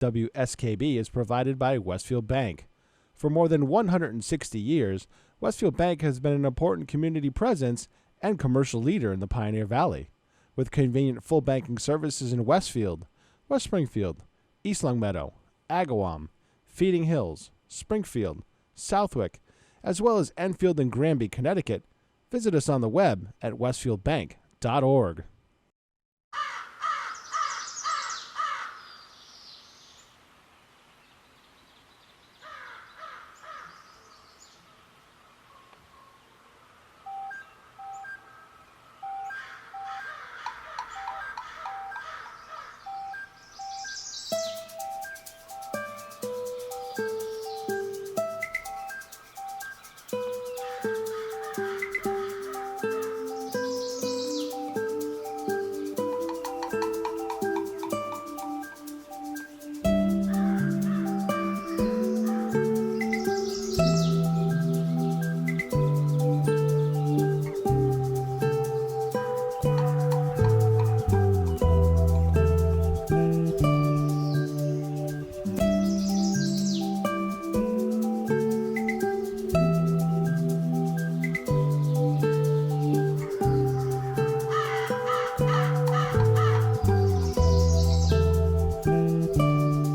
WSKB is provided by Westfield Bank. For more than 160 years, Westfield Bank has been an important community presence and commercial leader in the Pioneer Valley. With convenient full banking services in Westfield, West Springfield, East Longmeadow, Agawam, Feeding Hills, Springfield, Southwick, as well as Enfield and Granby, Connecticut, visit us on the web at westfieldbank.org.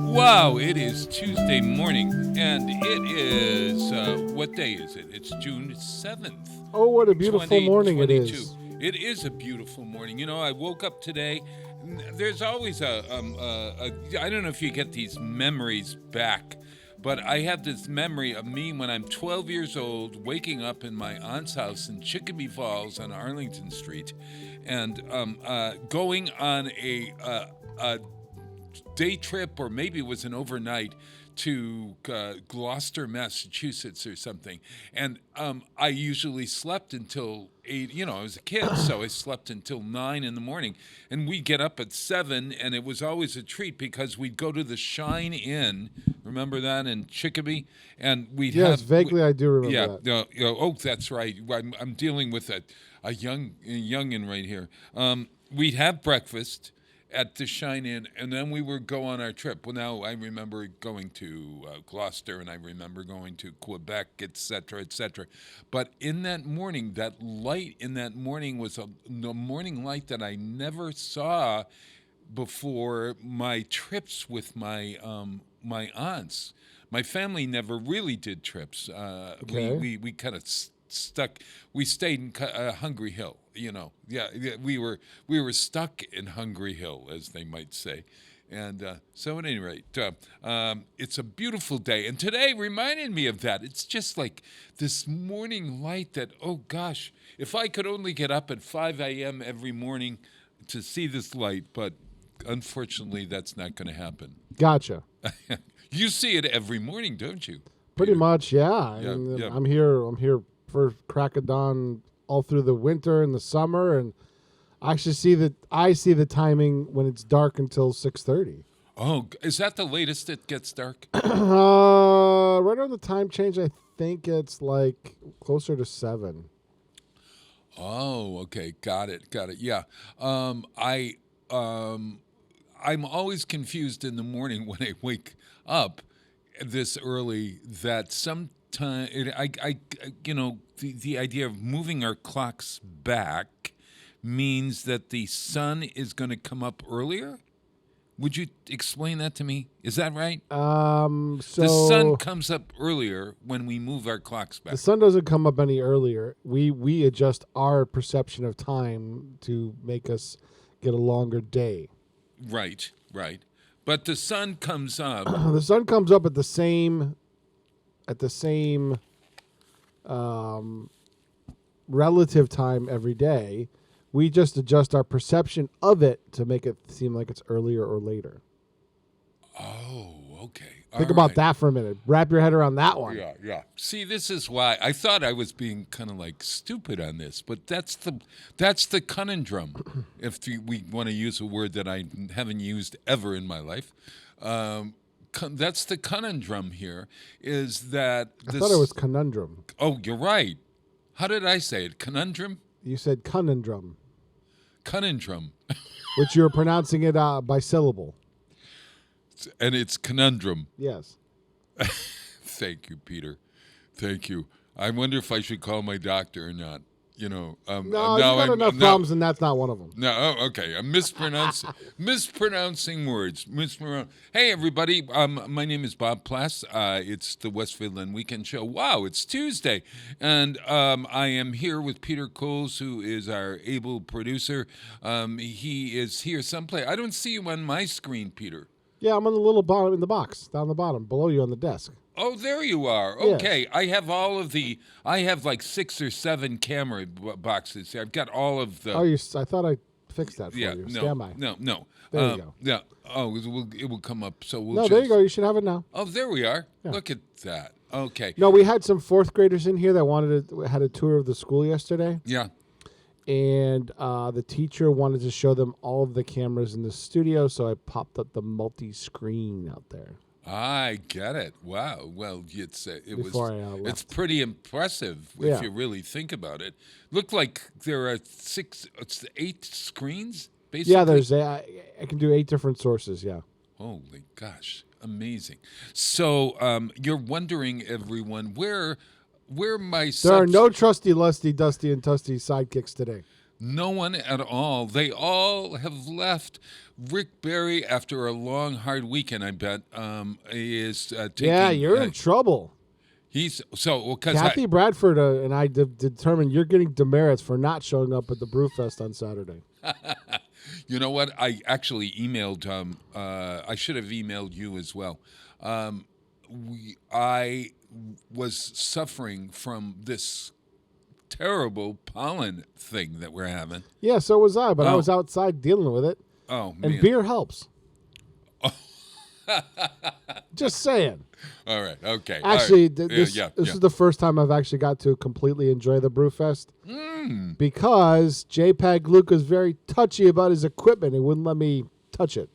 Wow, it is Tuesday morning, and it is, what day is it? It's June 7th. Oh, what a beautiful morning it is. It is a beautiful morning. You know, I woke up today, there's always I don't know if you get these memories back, but I have this memory of me when I'm 12 years old, waking up in my aunt's house in Chicopee Falls on Arlington Street, and going on a day trip, or maybe it was an overnight, to Gloucester, Massachusetts or something. And I usually slept until 8, I was a kid, so I slept until 9 in the morning. And we'd get up at 7, and it was always a treat because we'd go to the Shine Inn, remember that, in Chicopee? And we'd Yes, vaguely I do remember that. Oh, that's right. I'm dealing with a youngin' right here. We'd have breakfast at the Shine Inn, and then we would go on our trip. Well, now I remember going to Gloucester, and I remember going to Quebec, et cetera, et cetera. But in that morning, that light in that morning was a morning light that I never saw before my trips with my my aunts. My family never really did trips. Okay. We kind of stuck. We stayed in Hungry Hill. We were stuck in Hungry Hill, as they might say. And so at any rate, it's a beautiful day. And today reminded me of that. It's just like this morning light that, oh gosh, if I could only get up at 5 a.m. every morning to see this light, but unfortunately that's not going to happen. Gotcha. You see it every morning, don't you? Pretty Peter? much, yeah. Yeah, And yeah. I'm here for crack of dawn all through the winter and the summer, and I see the timing when it's dark until 6:30. Oh, is that the latest it gets dark? Right on the time change, I think it's like closer to 7. Oh, okay, got it. Yeah, I'm always confused in the morning when I wake up this early that sometimes the idea of moving our clocks back means that the sun is going to come up earlier. Would you explain that to me? Is that right? So The sun comes up earlier when we move our clocks back. the sun doesn't come up any earlier. We adjust our perception of time to make us get a longer day. Right. But the sun comes up. The sun comes up at the same relative time every day. We just adjust our perception of it to make it seem like it's earlier or later. Oh, okay. Think about that for a minute. Wrap your head around that one. Yeah. See, this is why I thought I was being kind of like stupid on this, but that's the conundrum. If we want to use a word that I haven't used ever in my life, that's the conundrum here. Is that I thought it was conundrum. Oh, you're right. How did I say it? Conundrum? You said conundrum, Conundrum. which you're pronouncing it by syllable. And it's conundrum. Yes. Thank you, Peter. Thank you. I wonder if I should call my doctor or not. No, you've got enough problems, and that's not one of them. No, okay. I'm mispronouncing words. Hey, everybody. My name is Bob Plass. It's the Westfield and Weekend Show. Wow, it's Tuesday. And I am here with Peter Coles, who is our able producer. He is here someplace. I don't see you on my screen, Peter. Yeah, I'm on the little bottom in the box, down the bottom, below you on the desk. Oh, there you are. Okay. Yes. I have like 6 or 7 camera boxes. I've got all of the. Oh, I thought I fixed that for you. Stand by. No. There you go. Yeah. Oh, it will come up. So we'll. No, there you go. You should have it now. Oh, there we are. Yeah. Look at that. Okay. No, we had some 4th graders in here that had a tour of the school yesterday. Yeah. And the teacher wanted to show them all of the cameras in the studio, so I popped up the multi-screen out there. I get it. Wow. Well, it's pretty impressive if you really think about it. Looked like there are 8 screens, basically. Yeah, I can do 8 different sources, yeah. Holy gosh. Amazing. So you're wondering, everyone, where my There are no trusty, lusty, dusty, and tusty sidekicks today. No one at all. They all have left. Rick Berry, after a long, hard weekend, I bet, is taking... Yeah, you're in trouble. Kathy Bradford and I determined you're getting demerits for not showing up at the Brewfest on Saturday. You know what? I actually emailed... I should have emailed you as well. I was suffering from this terrible pollen thing that we're having. Yeah, so was I, but I was outside dealing with it. Oh, man. And beer helps. Just saying. All right, okay. Actually, this is the first time I've actually got to completely enjoy the Brewfest because JPEG Luke is very touchy about his equipment. He wouldn't let me touch it.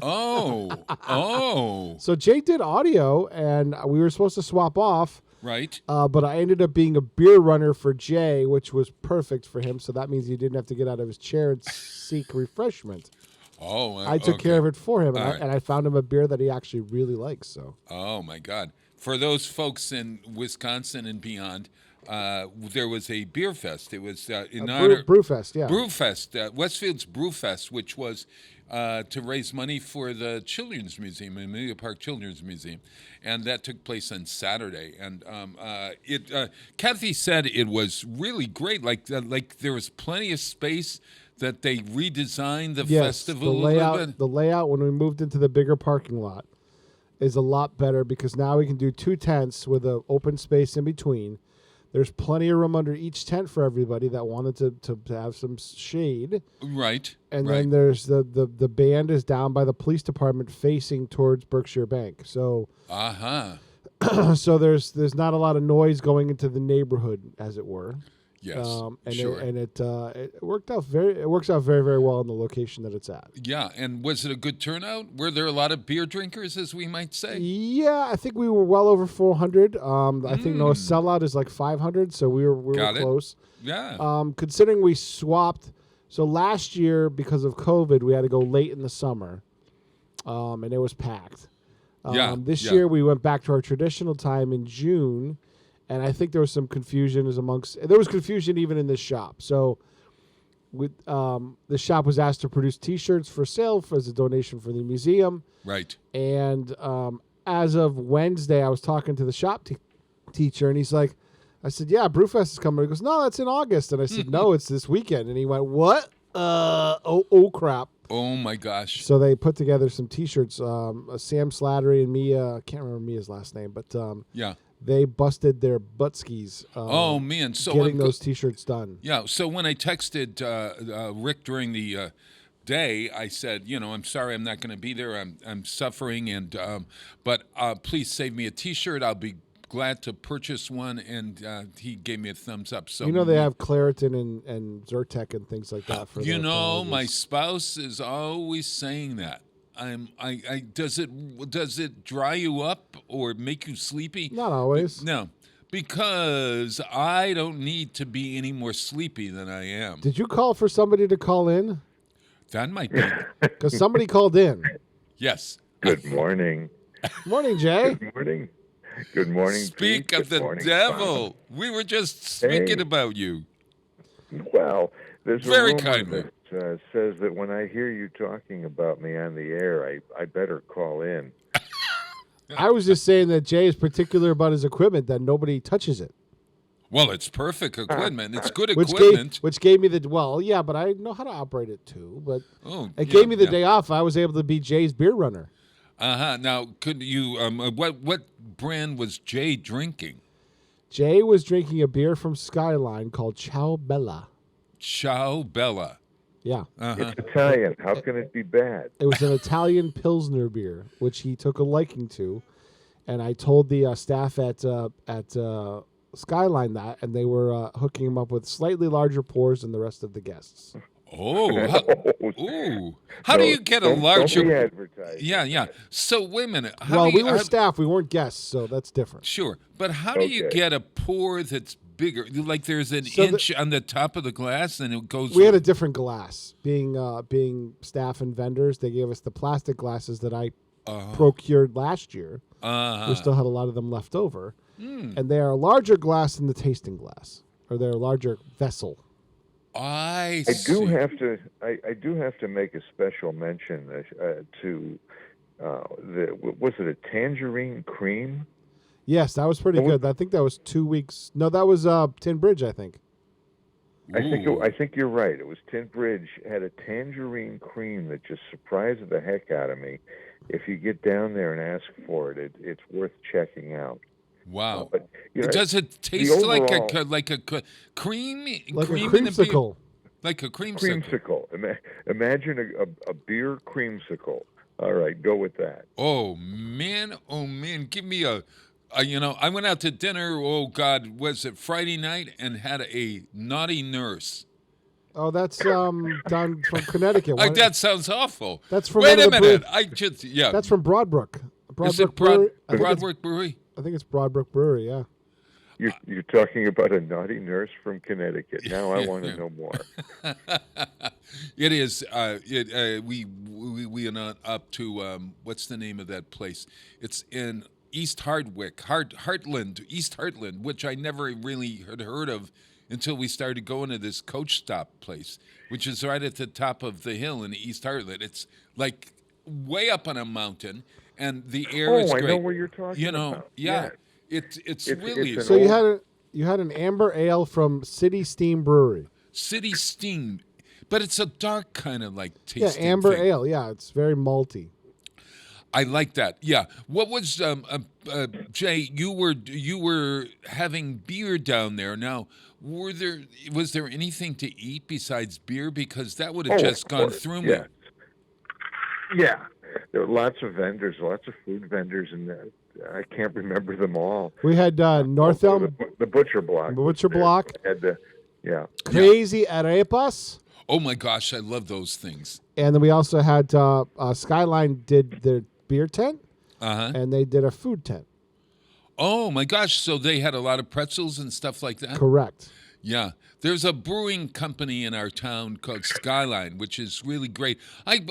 Oh. So Jay did audio, and we were supposed to swap off. Right. But I ended up being a beer runner for Jay, which was perfect for him. So that means he didn't have to get out of his chair and seek refreshment. Oh, I took care of it for him, and I found him a beer that he actually really likes. So. Oh my God! For those folks in Wisconsin and beyond, there was a beer fest. It was in honor Brewfest, yeah. Brewfest, Westfield's Brewfest, which was to raise money for the Children's Museum, Amelia Park Children's Museum, and that took place on Saturday. And Kathy said it was really great. Like there was plenty of space. That they redesigned the festival the layout, a little bit? The layout when we moved into the bigger parking lot is a lot better because now we can do 2 tents with an open space in between. There's plenty of room under each tent for everybody that wanted to have some shade. Right. And then there's the band is down by the police department facing towards Berkshire Bank. So so there's not a lot of noise going into the neighborhood, as it were. Yes, sure. It works out very, very well in the location that it's at. Yeah, and was it a good turnout? Were there a lot of beer drinkers, as we might say? Yeah, I think we were well over 400. I think no sellout is like 500, so we were close. Yeah. Considering we swapped, so last year because of COVID, we had to go late in the summer, and it was packed. This year we went back to our traditional time in June. And I think there was some confusion there was confusion even in this shop. So the shop was asked to produce T-shirts for sale as a donation for the museum. Right. And as of Wednesday, I was talking to the shop teacher, and he's like, I said, yeah, Brewfest is coming. He goes, no, that's in August. And I said, no, it's this weekend. And he went, what? Oh, crap. Oh, my gosh. So they put together some T-shirts. Sam Slattery and Mia, I can't remember Mia's last name, but they busted their butt skis. Oh, man. So getting those T-shirts done. Yeah. So when I texted Rick during the day, I said, I'm sorry I'm not going to be there. I'm suffering, but please save me a T-shirt. I'll be glad to purchase one. And he gave me a thumbs up. So they have Claritin and Zyrtec and things like that. For my spouse is always saying that. Does it dry you up or make you sleepy? Not always. No, because I don't need to be any more sleepy than I am. Did you call for somebody to call in? That might be. Because somebody called in. Yes. Good morning. Morning, Jay. Good morning. Good morning. Speak Pete. of Good the morning, devil. Bob. We were just speaking Hey. about you. Well, there's Very a rumor kindly. that says that when I hear you talking about me on the air, I better call in. I was just saying that Jay is particular about his equipment, that nobody touches it. Well, it's perfect equipment. It's good Which equipment. gave me the, well, yeah, but I know how to operate it too. But it yeah, gave me the yeah. day off. I was able to be Jay's beer runner. Now, could you? What brand was Jay drinking? Jay was drinking a beer from Skyline called Ciao Bella. Ciao Bella. Yeah. It's Italian. How can it be bad? It was an Italian Pilsner beer, which he took a liking to. And I told the staff at Skyline that, and they were hooking him up with slightly larger pours than the rest of the guests. Oh, how do you get a larger? Don't be advertising. Yeah. So wait a minute. We were staff. We weren't guests, so that's different. Sure, but how do you get a pour that's bigger? Like there's an inch on the top of the glass, and it goes. We had a different glass. Being staff and vendors, they gave us the plastic glasses that I procured last year. We still had a lot of them left over, and they are a larger glass than the tasting glass, or they're a larger vessel. I do have to. I do have to make a special mention to was it a tangerine cream? Yes, that was pretty good. I think that was 2 weeks. No, that was Tin Bridge, I think. I think you're right. It was Tin Bridge had a tangerine cream that just surprised the heck out of me. If you get down there and ask for it, it's worth checking out. Wow! But, does it taste like a cream? Like cream a creamsicle. Like a creamsicle. Imagine a beer creamsicle. All right, go with that. Oh man! Give me a I went out to dinner. Oh God, was it Friday night? And had a naughty nurse. Oh, that's down from Connecticut. That sounds awful. That's from Wait a minute. That's from Broadbrook. Is it Broadbrook Brewery? I think it's Broadbrook Brewery. Yeah. You're talking about a naughty nurse from Connecticut. Now I want to know more. It is. We are not up to what's the name of that place? It's in East Hardwick, East Heartland, which I never really had heard of until we started going to this coach stop place, which is right at the top of the hill in East Heartland. It's like way up on a mountain, and the air is great. I know where you're talking about. Yeah. It's really... So you had an amber ale from City Steam Brewery. City Steam, but it's a dark kind of like tasting. Yeah, amber thing. ale. Yeah, it's very malty. I like that. Yeah. What was Jay? You were having beer down there. Now, was there anything to eat besides beer? Because that would have just gone through me. Yeah, there were lots of vendors, lots of food vendors, and I can't remember them all. We had North Elm, the Butcher Block. Butcher Block. Had Crazy arepas. Oh my gosh, I love those things. And then we also had Skyline did their beer tent, and they did a food tent. Oh my gosh, so they had a lot of pretzels and stuff like that? Correct. Yeah. There's a brewing company in our town called Skyline, which is really great. I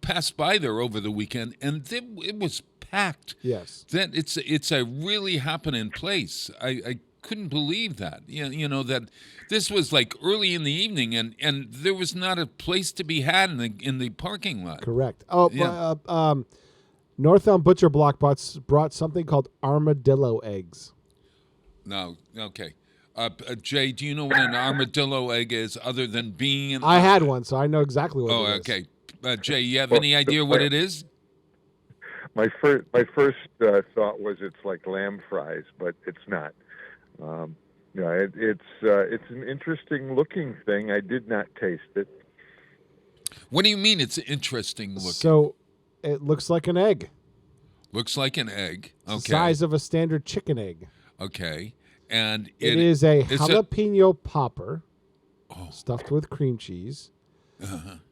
passed by there over the weekend, and it was packed. Yes. That it's a really happening place. I couldn't believe that. That this was like early in the evening, and there was not a place to be had in the parking lot. Correct. Oh, yeah. North Elm Butcher Block brought something called armadillo eggs. No, okay. Jay, do you know what an armadillo egg is, other than being? I had one, so I know exactly what it is. Oh, okay. Jay, you have any idea what it is? My first thought was it's like lamb fries, but it's not. It's an interesting looking thing. I did not taste it. What do you mean it's interesting looking? So it looks like an egg. Looks like an egg. Okay. Size of a standard chicken egg. Okay. And it is a jalapeno popper stuffed with cream cheese.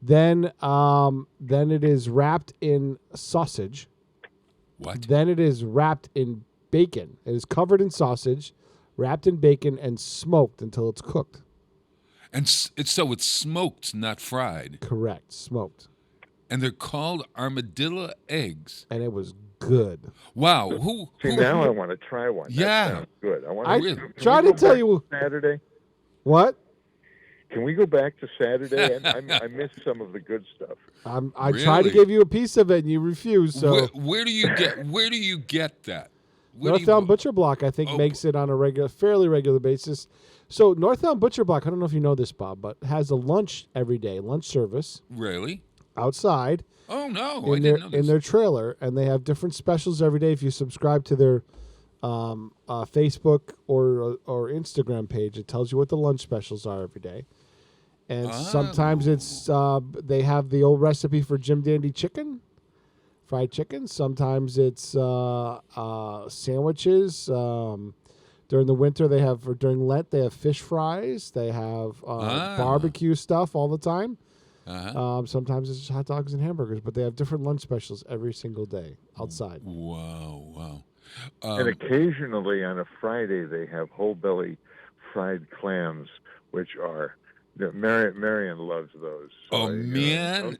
Then it is wrapped in sausage. What? Then it is wrapped in bacon. It is covered in sausage, wrapped in bacon, and smoked until it's cooked. And so it's smoked, not fried. Correct, smoked. And they're called armadillo eggs. And it was good. Wow. See, now I want to try one. Yeah. That sounds good. I try to tell you. Saturday? What? Can we go back to Saturday? I missed some of the good stuff. I tried to give you a piece of it, and you refused. So where do you get that? Northtown Butcher Block, I think, makes it on a fairly regular basis. So Northtown Butcher Block, I don't know if you know this, Bob, but has a lunch every day, lunch service. Really? Outside. Oh no, I didn't know this. In their trailer, and they have different specials every day. If you subscribe to their Facebook or Instagram page, it tells you what the lunch specials are every day. And sometimes it's they have the old recipe for Jim Dandy chicken, fried chicken. Sometimes it's sandwiches. During the winter, during Lent, they have fish fries. They have barbecue stuff all the time. Sometimes it's just hot dogs and hamburgers, but they have different lunch specials every single day outside. Wow. And occasionally on a Friday, they have whole belly fried clams, which are... Marion loves those. So man! I'll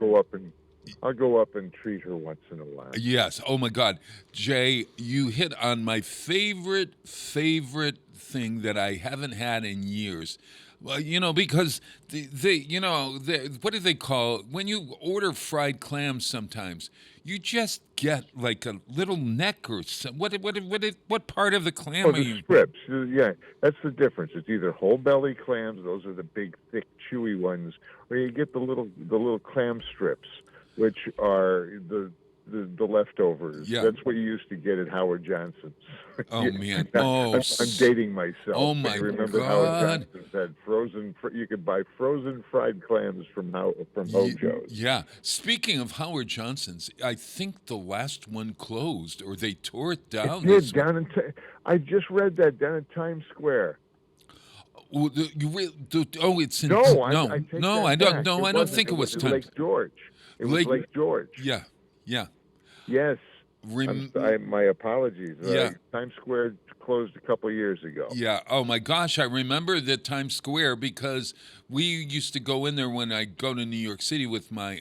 go up and treat her once in a while. Yes. Oh my God, Jay, you hit on my favorite thing that I haven't had in years. Well, because what do they call when you order fried clams? Sometimes you just get like a little neck or what part of the clam are you? Strips. Yeah, that's the difference. It's either whole belly clams; those are the big, thick, chewy ones, or you get the little clam strips, which are the leftovers. Yeah. That's what you used to get at Howard Johnson's. Oh man! I'm dating myself. Oh my I remember God! Howard Johnson's had frozen. You could buy frozen fried clams from Hojo's. Yeah. Speaking of Howard Johnson's, I think the last one closed, or they tore it down. It did I just read that down in Times Square. It's in I don't think it was Times. Lake George. It was Lake George. Yeah. Yes. My apologies. Times Square closed a couple years ago. Yeah. Oh my gosh, I remember the Times Square because we used to go in there when I go to New York City with my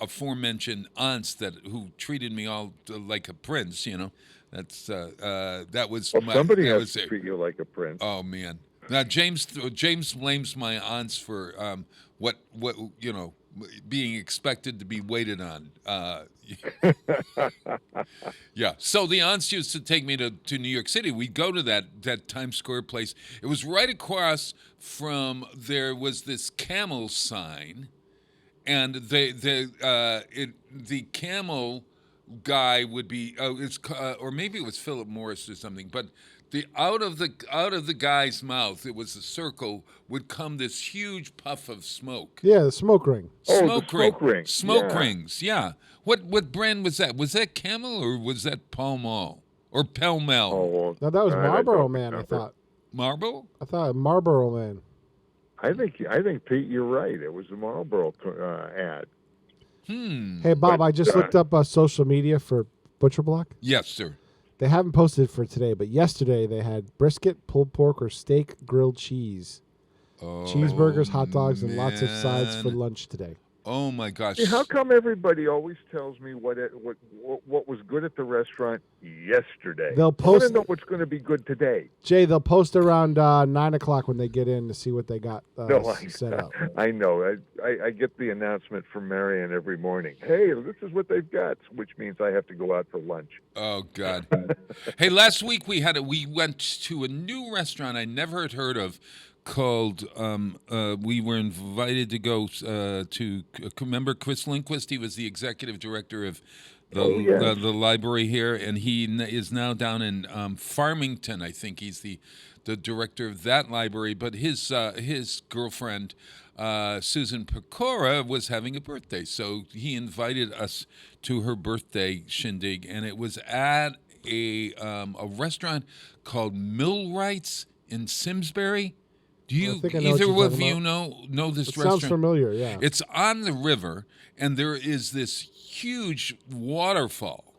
aforementioned aunts who treated me all like a prince. That's that was. Somebody has to treat you like a prince. Oh man. Now James blames my aunts for what being expected to be waited on. Yeah. So the aunts used to take me to New York City. We'd go to that Times Square place. It was right across from, there was this camel sign, and the camel guy would be, or maybe it was Philip Morris or something, but out of the guy's mouth, it was a circle, would come this huge puff of smoke. Yeah, the smoke ring. Smoke ring. Smoke rings, yeah. What brand was that? Was that Camel or was that Pall Mall? Or Pell Mell? Oh, no, that was Marlboro Man, I thought. Marlboro? I thought Marlboro Man. I think Pete, you're right. It was a Marlboro ad. Hey, Bob, I just looked up social media for Butcher Block. Yes, sir. They haven't posted for today, but yesterday they had brisket, pulled pork, or steak, grilled cheese. Cheeseburgers, hot dogs, and lots of sides for lunch today. Oh my gosh! How come everybody always tells me what was good at the restaurant yesterday? They'll post. I want to know what's going to be good today. Jay, they'll post around 9:00 when they get in to see what they got set up. I know. I get the announcement from Marion every morning. Hey, this is what they've got, which means I have to go out for lunch. Oh God! Hey, last week we went to a new restaurant I never had heard of, called we were invited to go to remember Chris Lindquist. He was the executive director of the library here, and he is now down in Farmington. I think he's the director of that library, but his girlfriend Susan Pecora was having a birthday, so he invited us to her birthday shindig, and it was at a restaurant called Millwrights in Simsbury. Do you either of you know this restaurant? Sounds familiar, yeah. It's on the river, and there is this huge waterfall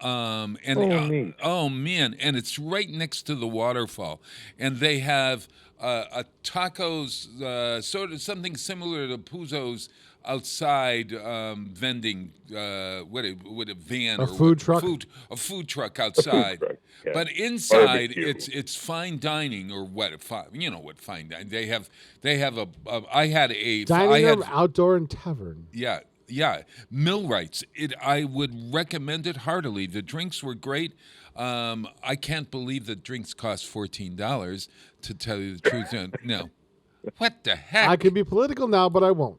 Neat. Oh man, and it's right next to the waterfall, and they have a tacos, sort of something similar to Puzo's outside vending, what a van A or food what, truck? a food truck outside. truck, yeah. But inside, Barbecue. it's fine dining or what? You know what fine dining? They have I had a Dining room, outdoor, and tavern. yeah, millwrights. I would recommend it heartily. The drinks were great. I can't believe that drinks cost $14. To tell you the truth, no. What the heck? I can be political now, but I won't.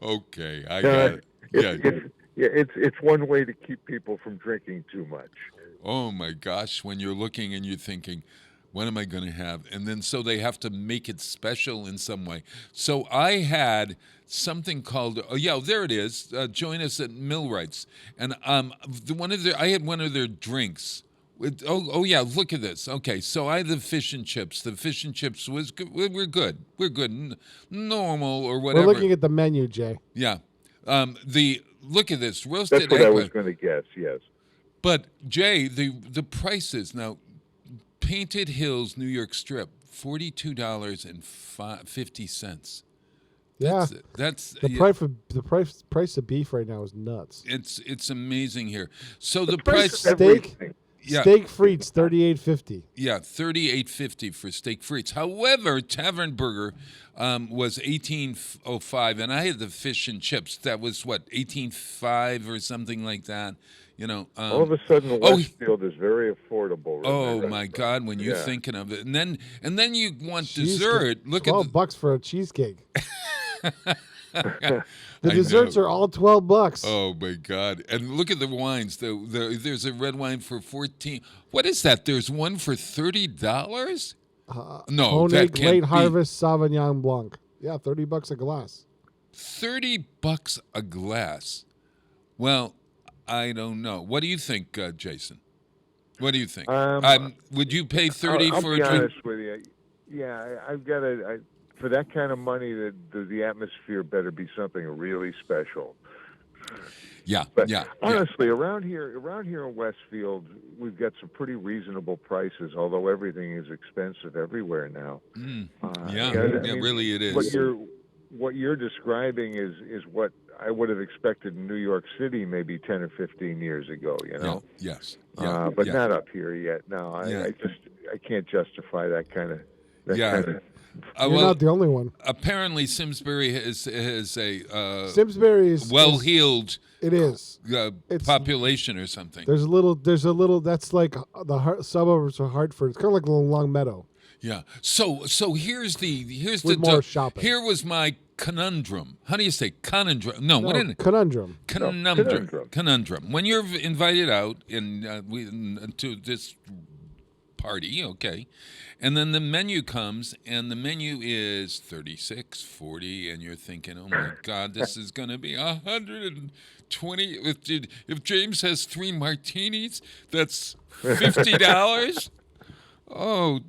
Okay, I got it. It's one way to keep people from drinking too much. Oh my gosh, when you're looking and you're thinking, what am I going to have? And then so they have to make it special in some way. So I had something called, there it is. Join us at Millwrights. And I had one of their drinks. Look at this. Okay, so I had the fish and chips. The fish and chips was good. We're good. We're good. Normal or whatever. We're looking at the menu, Jay. Yeah. Look at this roasted That's what eggplant. I was going to guess. Yes. But Jay, the prices now. Painted Hills, New York Strip, $42.50. Yeah, that's the price of beef right now is nuts. It's amazing here. So the price price of everything. Steak frites $38.50. Yeah, $38.50 for steak frites. However, Tavern Burger was $18.05, and I had the fish and chips. That was what, $18.05 or something like that. All of a sudden, Westfield is very affordable. Oh my God! When you're thinking of it, and then you want dessert. Look at $12 for a cheesecake. The desserts are all $12. Oh my God! And look at the wines. There's a red wine for $14. What is that? There's one for $30. No, Honig that can't Late be. Harvest Sauvignon Blanc. Yeah, $30 a glass. $30 a glass. Well, I don't know. What do you think, Jason? What do you think? Would you pay $30 I'll for be a drink? honest with you. Yeah, I've got for that kind of money, the atmosphere better be something really special. Yeah, but yeah. Honestly, around here in Westfield, we've got some pretty reasonable prices. Although everything is expensive everywhere now. Really it is. What you're describing is what I would have expected in New York City maybe 10 or 15 years ago, Yeah, yes. But not up here yet. No, I can't justify that kind of. You're not the only one. Apparently, Simsbury is a Simsbury is well-heeled. It is population or something. There's a little. That's like the suburbs of Hartford. It's kind of like Long Meadow. Yeah. So here's the more shopping. Here was my conundrum. How do you say conundrum? No, what is it? Conundrum. Conundrum. When you're invited out to this party, okay, and then the menu comes, and the menu is $36, $40, and you're thinking, oh my God, this is going to be $120. If James has 3 martinis, that's $50. Oh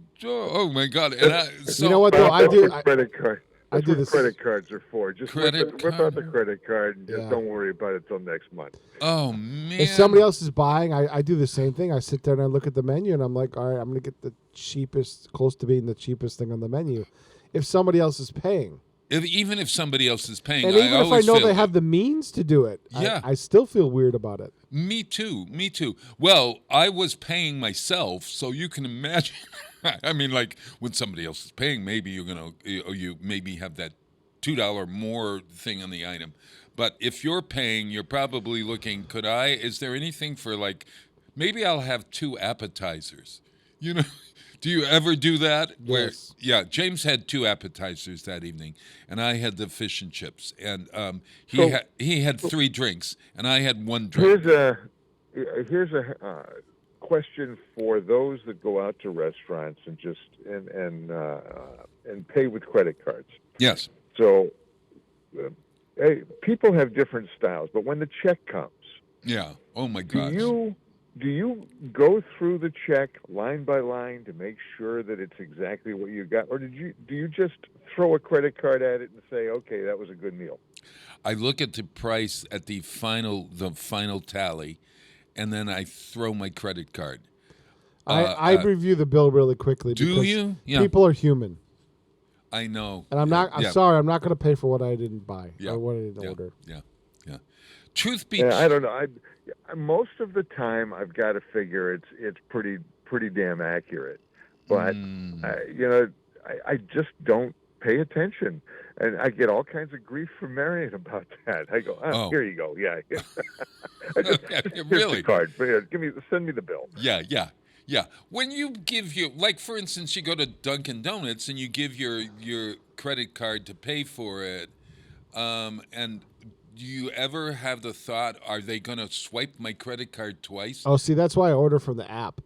my God! And you know what though? I do credit card. I do this. Credit cards are for. Just whip out the credit card and just Yeah. don't worry about it till next month. Oh man! If somebody else is buying, I do the same thing. I sit there and I look at the menu and I'm like, all right, I'm going to get the cheapest, close to being the cheapest thing on the menu. If somebody else is paying. Even if somebody else is paying, And even if I know they have the the means to do it, I still feel weird about it. Me too. Well, I was paying myself, so you can imagine. I mean, like when somebody else is paying, maybe you maybe have that $2 more thing on the item. But if you're paying, you're probably looking. Is there anything for maybe I'll have 2 appetizers? Do you ever do that? Yes. James had 2 appetizers that evening, and I had the fish and chips, and he had 3 drinks, and I had 1 drink. Here's a question for those that go out to restaurants and just and pay with credit cards. Yes. So people have different styles, but when the check comes, oh my gosh. Do you go through the check line by line to make sure that it's exactly what you got, or do you just throw a credit card at it and say, okay, that was a good meal? I look at the price at the final tally, and then I throw my credit card. I review the bill really quickly. Do because you? Yeah. People are human. I know. And I'm not. I'm sorry. I'm not going to pay for what I didn't buy or what I didn't order. Yeah. Truth be, yeah, I don't know. Most of the time, I've got to figure it's pretty damn accurate, but I just don't pay attention, and I get all kinds of grief from Marion about that. I go, here you go, yeah. Here's the card. Send me the bill. Yeah. When you give like for instance, you go to Dunkin' Donuts and you give your credit card to pay for it, and do you ever have the thought, are they going to swipe my credit card twice? Oh, see, that's why I order from the app.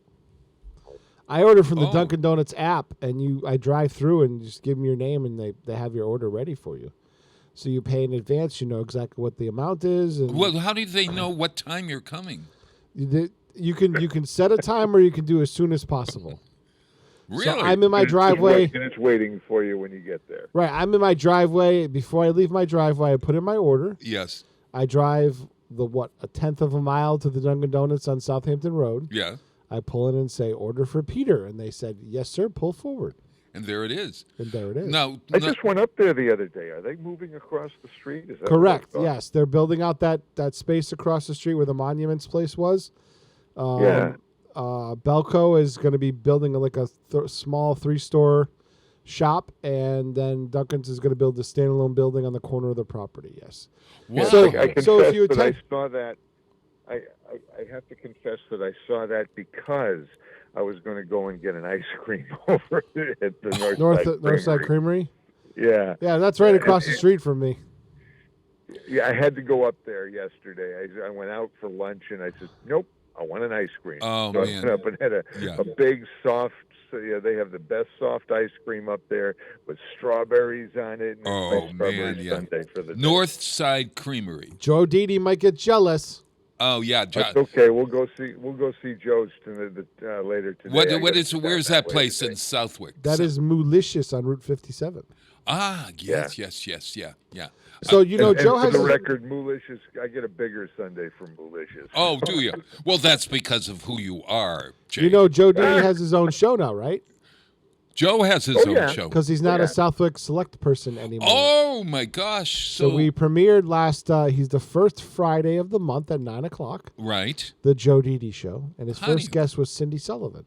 I order from the Dunkin' Donuts app, and I drive through and just give them your name, and they have your order ready for you. So you pay in advance. You know exactly what the amount is. And well, how do they know what time you're coming? You can set a time, or you can do as soon as possible. Really? So I'm in my driveway. And it's waiting for you when you get there. Right. I'm in my driveway. Before I leave my driveway, I put in my order. Yes. I drive a tenth of a mile to the Dunkin' Donuts on Southampton Road. Yeah. I pull in and say, order for Peter. And they said, yes, sir, pull forward. And there it is. And there it is. Now, I just went up there the other day. Are they moving across the street? Is that correct. Yes. They're building out that space across the street where the Monuments place was. Belco is going to be building a small 3-store shop, and then Dunkin's is going to build a standalone building on the corner of the property. Yes. Wow. So, I confess if you that attend, I saw that. I have to confess that I saw that because I was going to go and get an ice cream over at the Northside Creamery. Yeah. Yeah, that's right across the street from me. Yeah, I had to go up there yesterday. I went out for lunch, and I said, nope, I want an ice cream. Oh, so man. I went up and had a big soft. So, they have the best soft ice cream up there with strawberries on it. And sundae for the Northside Creamery. Joe Didi might get jealous. Oh yeah, that's okay. We'll go see Joe's later today. Where's that place in Southwick? That is Moolicious on Route 57. Ah, yes, yeah. So Joe has for the record, Moolicious. I get a bigger sundae from Moolicious. Oh, do you? Well, that's because of who you are, Jay. Joe Didi has his own show now, right? Joe has his own show because he's not a Southwick Select person anymore. Oh my gosh! So we premiered last. He's the first Friday of the month at 9:00. Right. The Joe Didi show, and his first guest was Cindy Sullivan.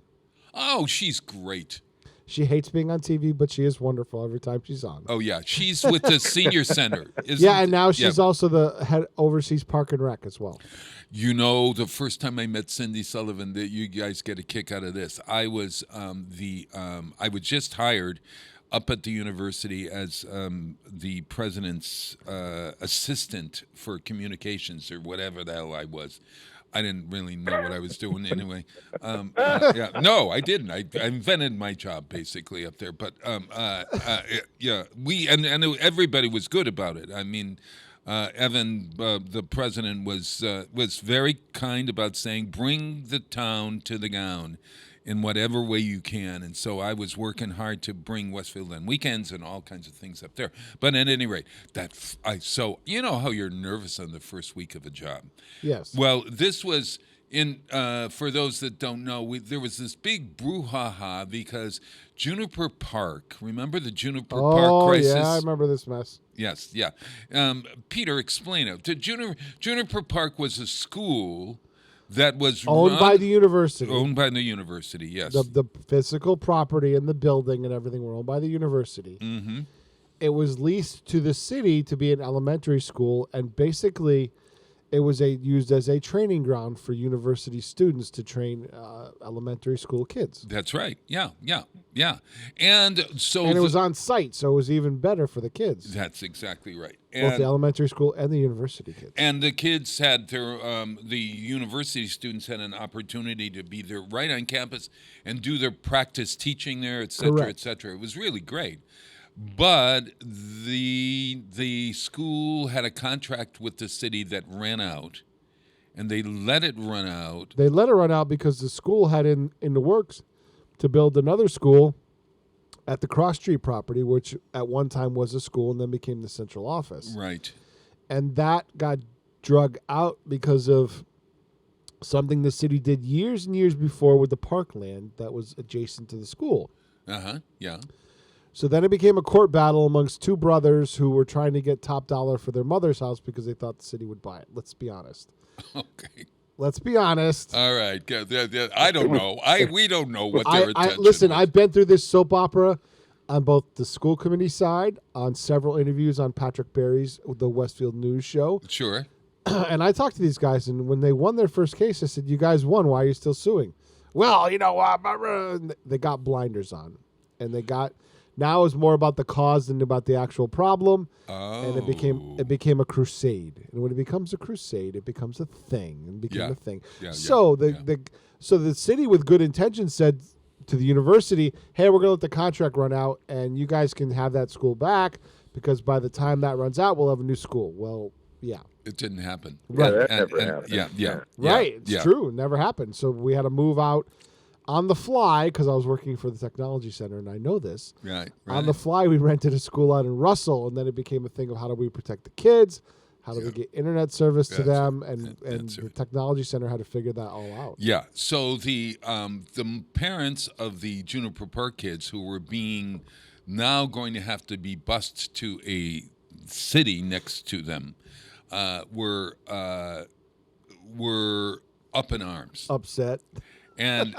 Oh, she's great. She hates being on TV, but she is wonderful every time she's on. Oh yeah, she's with the senior center. And now she's also the head oversees Park and Rec as well. The first time I met Cindy Sullivan, that you guys get a kick out of this. I was I was just hired up at the university as the president's assistant for communications or whatever the hell I was. I didn't really know what I was doing anyway. No, I didn't. I invented my job basically up there. But we and everybody was good about it. I mean, Evan, the president, was very kind about saying, "Bring the town to the gown in whatever way you can." And so I was working hard to bring Westfield on weekends and all kinds of things up there. But at any rate, so you know how you're nervous on the first week of a job. Yes. Well, this was for those that don't know, there was this big brouhaha because Juniper Park. Remember the Juniper Park crisis? Oh yeah, I remember this mess. Yes, yeah. Peter, explain it. Juniper Park was a school that was owned by the university. Owned by the university, yes. The physical property and the building and everything were owned by the university. Mm-hmm. It was leased to the city to be an elementary school, and basically it was used as a training ground for university students to train elementary school kids. That's right. Yeah. And so it was on site, so it was even better for the kids. That's exactly right. Both the elementary school and the university kids. And the kids had the university students had an opportunity to be there right on campus and do their practice teaching there, et cetera, et cetera. It was really great. But the school had a contract with the city that ran out, and they let it run out. They let it run out because the school had in the works to build another school at the Cross Street property, which at one time was a school and then became the central office. Right. And that got drug out because of something the city did years and years before with the parkland that was adjacent to the school. Yeah. So then it became a court battle amongst two brothers who were trying to get top dollar for their mother's house because they thought the city would buy it. Let's be honest. Okay. Let's be honest. All right. I don't know. We don't know what their intention listen, was. I've been through this soap opera on both the school committee side, on several interviews on Patrick Berry's The Westfield News Show. Sure. And I talked to these guys, and when they won their first case, I said, "You guys won. Why are you still suing?" Well, they got blinders on, and now it's more about the cause than about the actual problem. Oh. And it became a crusade. And when it becomes a crusade, it becomes a thing, and became a thing. Yeah, so the city with good intentions said to the university, "Hey, we're going to let the contract run out, and you guys can have that school back because by the time that runs out, we'll have a new school." Well, yeah. It didn't happen. Right. That never happened. Yeah. Right. It's true. It never happened. So we had to move out on the fly because I was working for the technology center, and I know this. Right. On the fly, we rented a school out in Russell, and then it became a thing of how do we protect the kids? How do we get internet service to them? And the technology center had to figure that all out. Yeah. So the parents of the Juniper Park kids who were now going to have to be bused to a city next to them were up in arms. Upset. And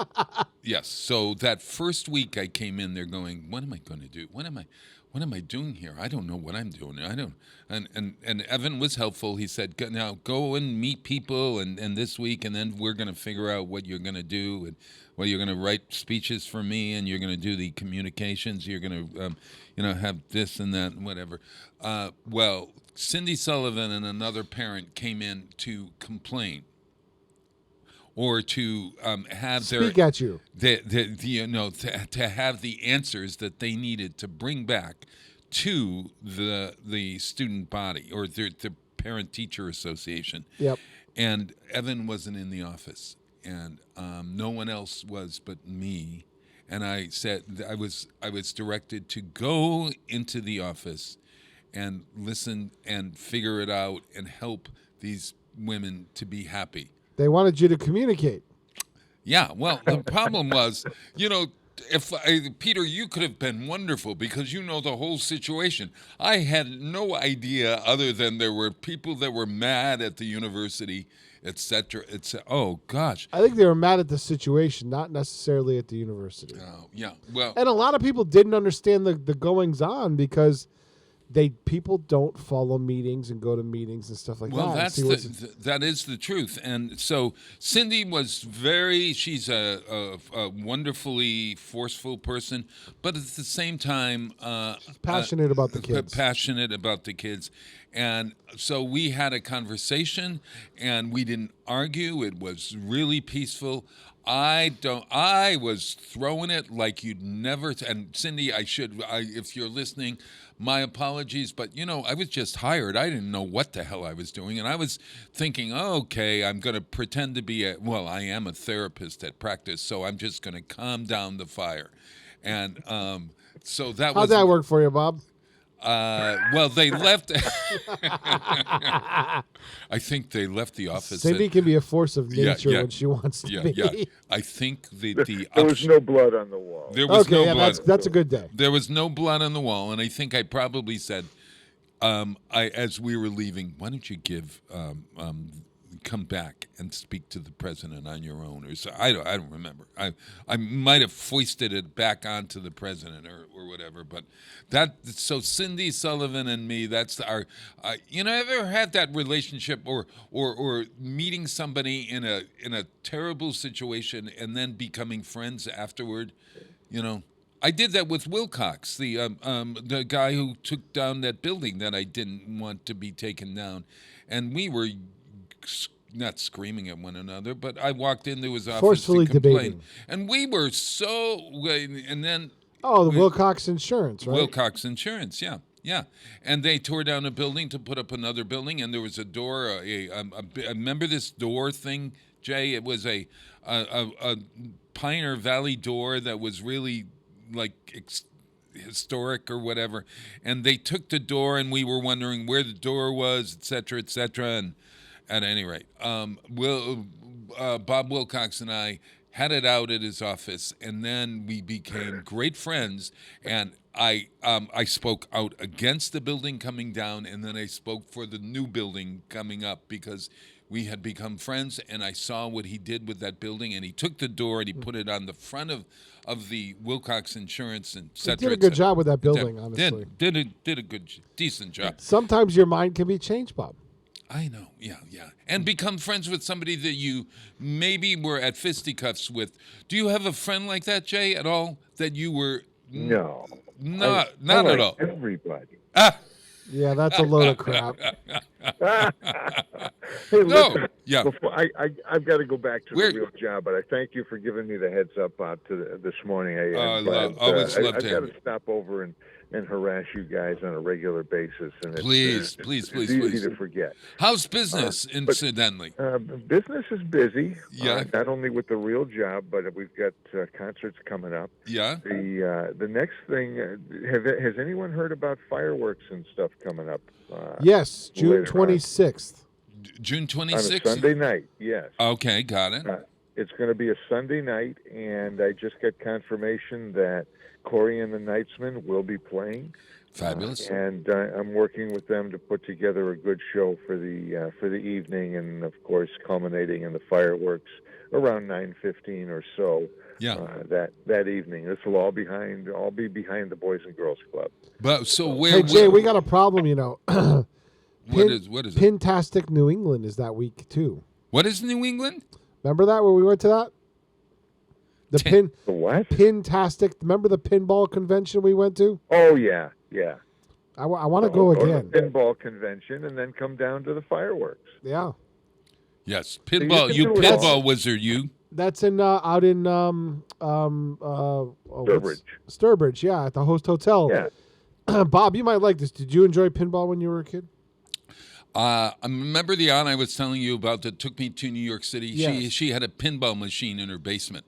yes, so that first week I came in, they're going, "What am I going to do? What am I doing here? I don't know what I'm doing. I don't." And Evan was helpful. He said, "Now go and meet people, and this week, and then we're going to figure out what you're going to do, and you're going to write speeches for me, and you're going to do the communications. You're going to, have this and that and whatever." Well, Cindy Sullivan and another parent came in to complain. Or to have speak at you, to have the answers that they needed to bring back to the student body or the parent teacher association. Yep. And Evan wasn't in the office, and no one else was but me. And I said I was directed to go into the office and listen and figure it out and help these women to be happy. They wanted you to communicate. Yeah, well, the problem was, Peter, you could have been wonderful because you know the whole situation. I had no idea other than there were people that were mad at the university, et cetera. Oh, gosh. I think they were mad at the situation, not necessarily at the university. Oh, yeah, well. And a lot of people didn't understand the goings-on because people don't follow meetings and go to meetings and stuff like that. Well, that is the truth. And so Cindy was she's a wonderfully forceful person, but at the same time, passionate about the kids. Passionate about the kids. And so we had a conversation, and we didn't argue. It was really peaceful. I was throwing it like you'd never. And Cindy, if you're listening, my apologies, but I was just hired. I didn't know what the hell I was doing, and I was thinking, okay, I'm going to pretend to be I am a therapist at practice, so I'm just going to calm down the fire. And so that How'd that work for you, Bob? Well, they left. I think they left the office. Cindy can be a force of nature when she wants to be. Yeah. I think there was no blood on the wall. There was no blood. That's a good day. There was no blood on the wall, and I think I probably said, as we were leaving, why don't you come back and speak to the president on your own, or so I don't remember. I might have foisted it back onto the president or whatever. But so Cindy Sullivan and me, that's our. Ever had that relationship or meeting somebody in a terrible situation and then becoming friends afterward? I did that with Wilcox, the guy who took down that building that I didn't want to be taken down, and we were not screaming at one another, but I walked into his office forcefully to complain, debating. And we were and then the Wilcox Insurance, right? Wilcox Insurance, yeah. And they tore down a building to put up another building, and there was a door. Remember this door thing, Jay? It was a Pioneer Valley door that was really historic or whatever, and they took the door, and we were wondering where the door was, et cetera, and at any rate, Bob Wilcox and I had it out at his office, and then we became great friends, and I spoke out against the building coming down, and then I spoke for the new building coming up because we had become friends, and I saw what he did with that building, and he took the door and he put it on the front of the Wilcox Insurance, and et cetera. He did a good job with that building, honestly. Did a good, decent job. Sometimes your mind can be changed, Bob. I know, yeah. And become friends with somebody that you maybe were at fisticuffs with. Do you have a friend like that, Jay, at all? That you were... No. Not I like at all. Everybody. Yeah, that's a load of crap. Hey, No. listen, Yeah. Before I've got to go back to the real job, but I thank you for giving me the heads up out to this morning. Always love I've to got have to stop over and harass you guys on a regular basis, and Please. it's easy to forget. How's business, incidentally? Business is busy. Yeah. Not only with the real job, but we've got concerts coming up. Yeah. The next thing, has anyone heard about fireworks and stuff coming up? Yes, June later on? 26th. June On a 26th? Sunday night, yes. Okay, got it. It's going to be a Sunday night, and I just got confirmation that Corey and the Knightsmen will be playing. Fabulous. And I'm working with them to put together a good show for the evening, and of course culminating in the fireworks around 9:15 or so. Yeah. That evening. This will all be behind the Boys and Girls Club. But so where? Hey, Jay, we got a problem, What is it? Pintastic New England is that week, too. What is New England? Remember that where we went to that? The what? Pintastic. Remember the pinball convention we went to? Oh yeah. I want to go again. To the pinball convention and then come down to the fireworks. Yeah. Yes, pinball. You pinball wizard, you. That's out in Sturbridge, yeah, at the Host Hotel. Yeah. Bob, you might like this. Did you enjoy pinball when you were a kid? I remember the aunt I was telling you about that took me to New York City. Yes. She had a pinball machine in her basement.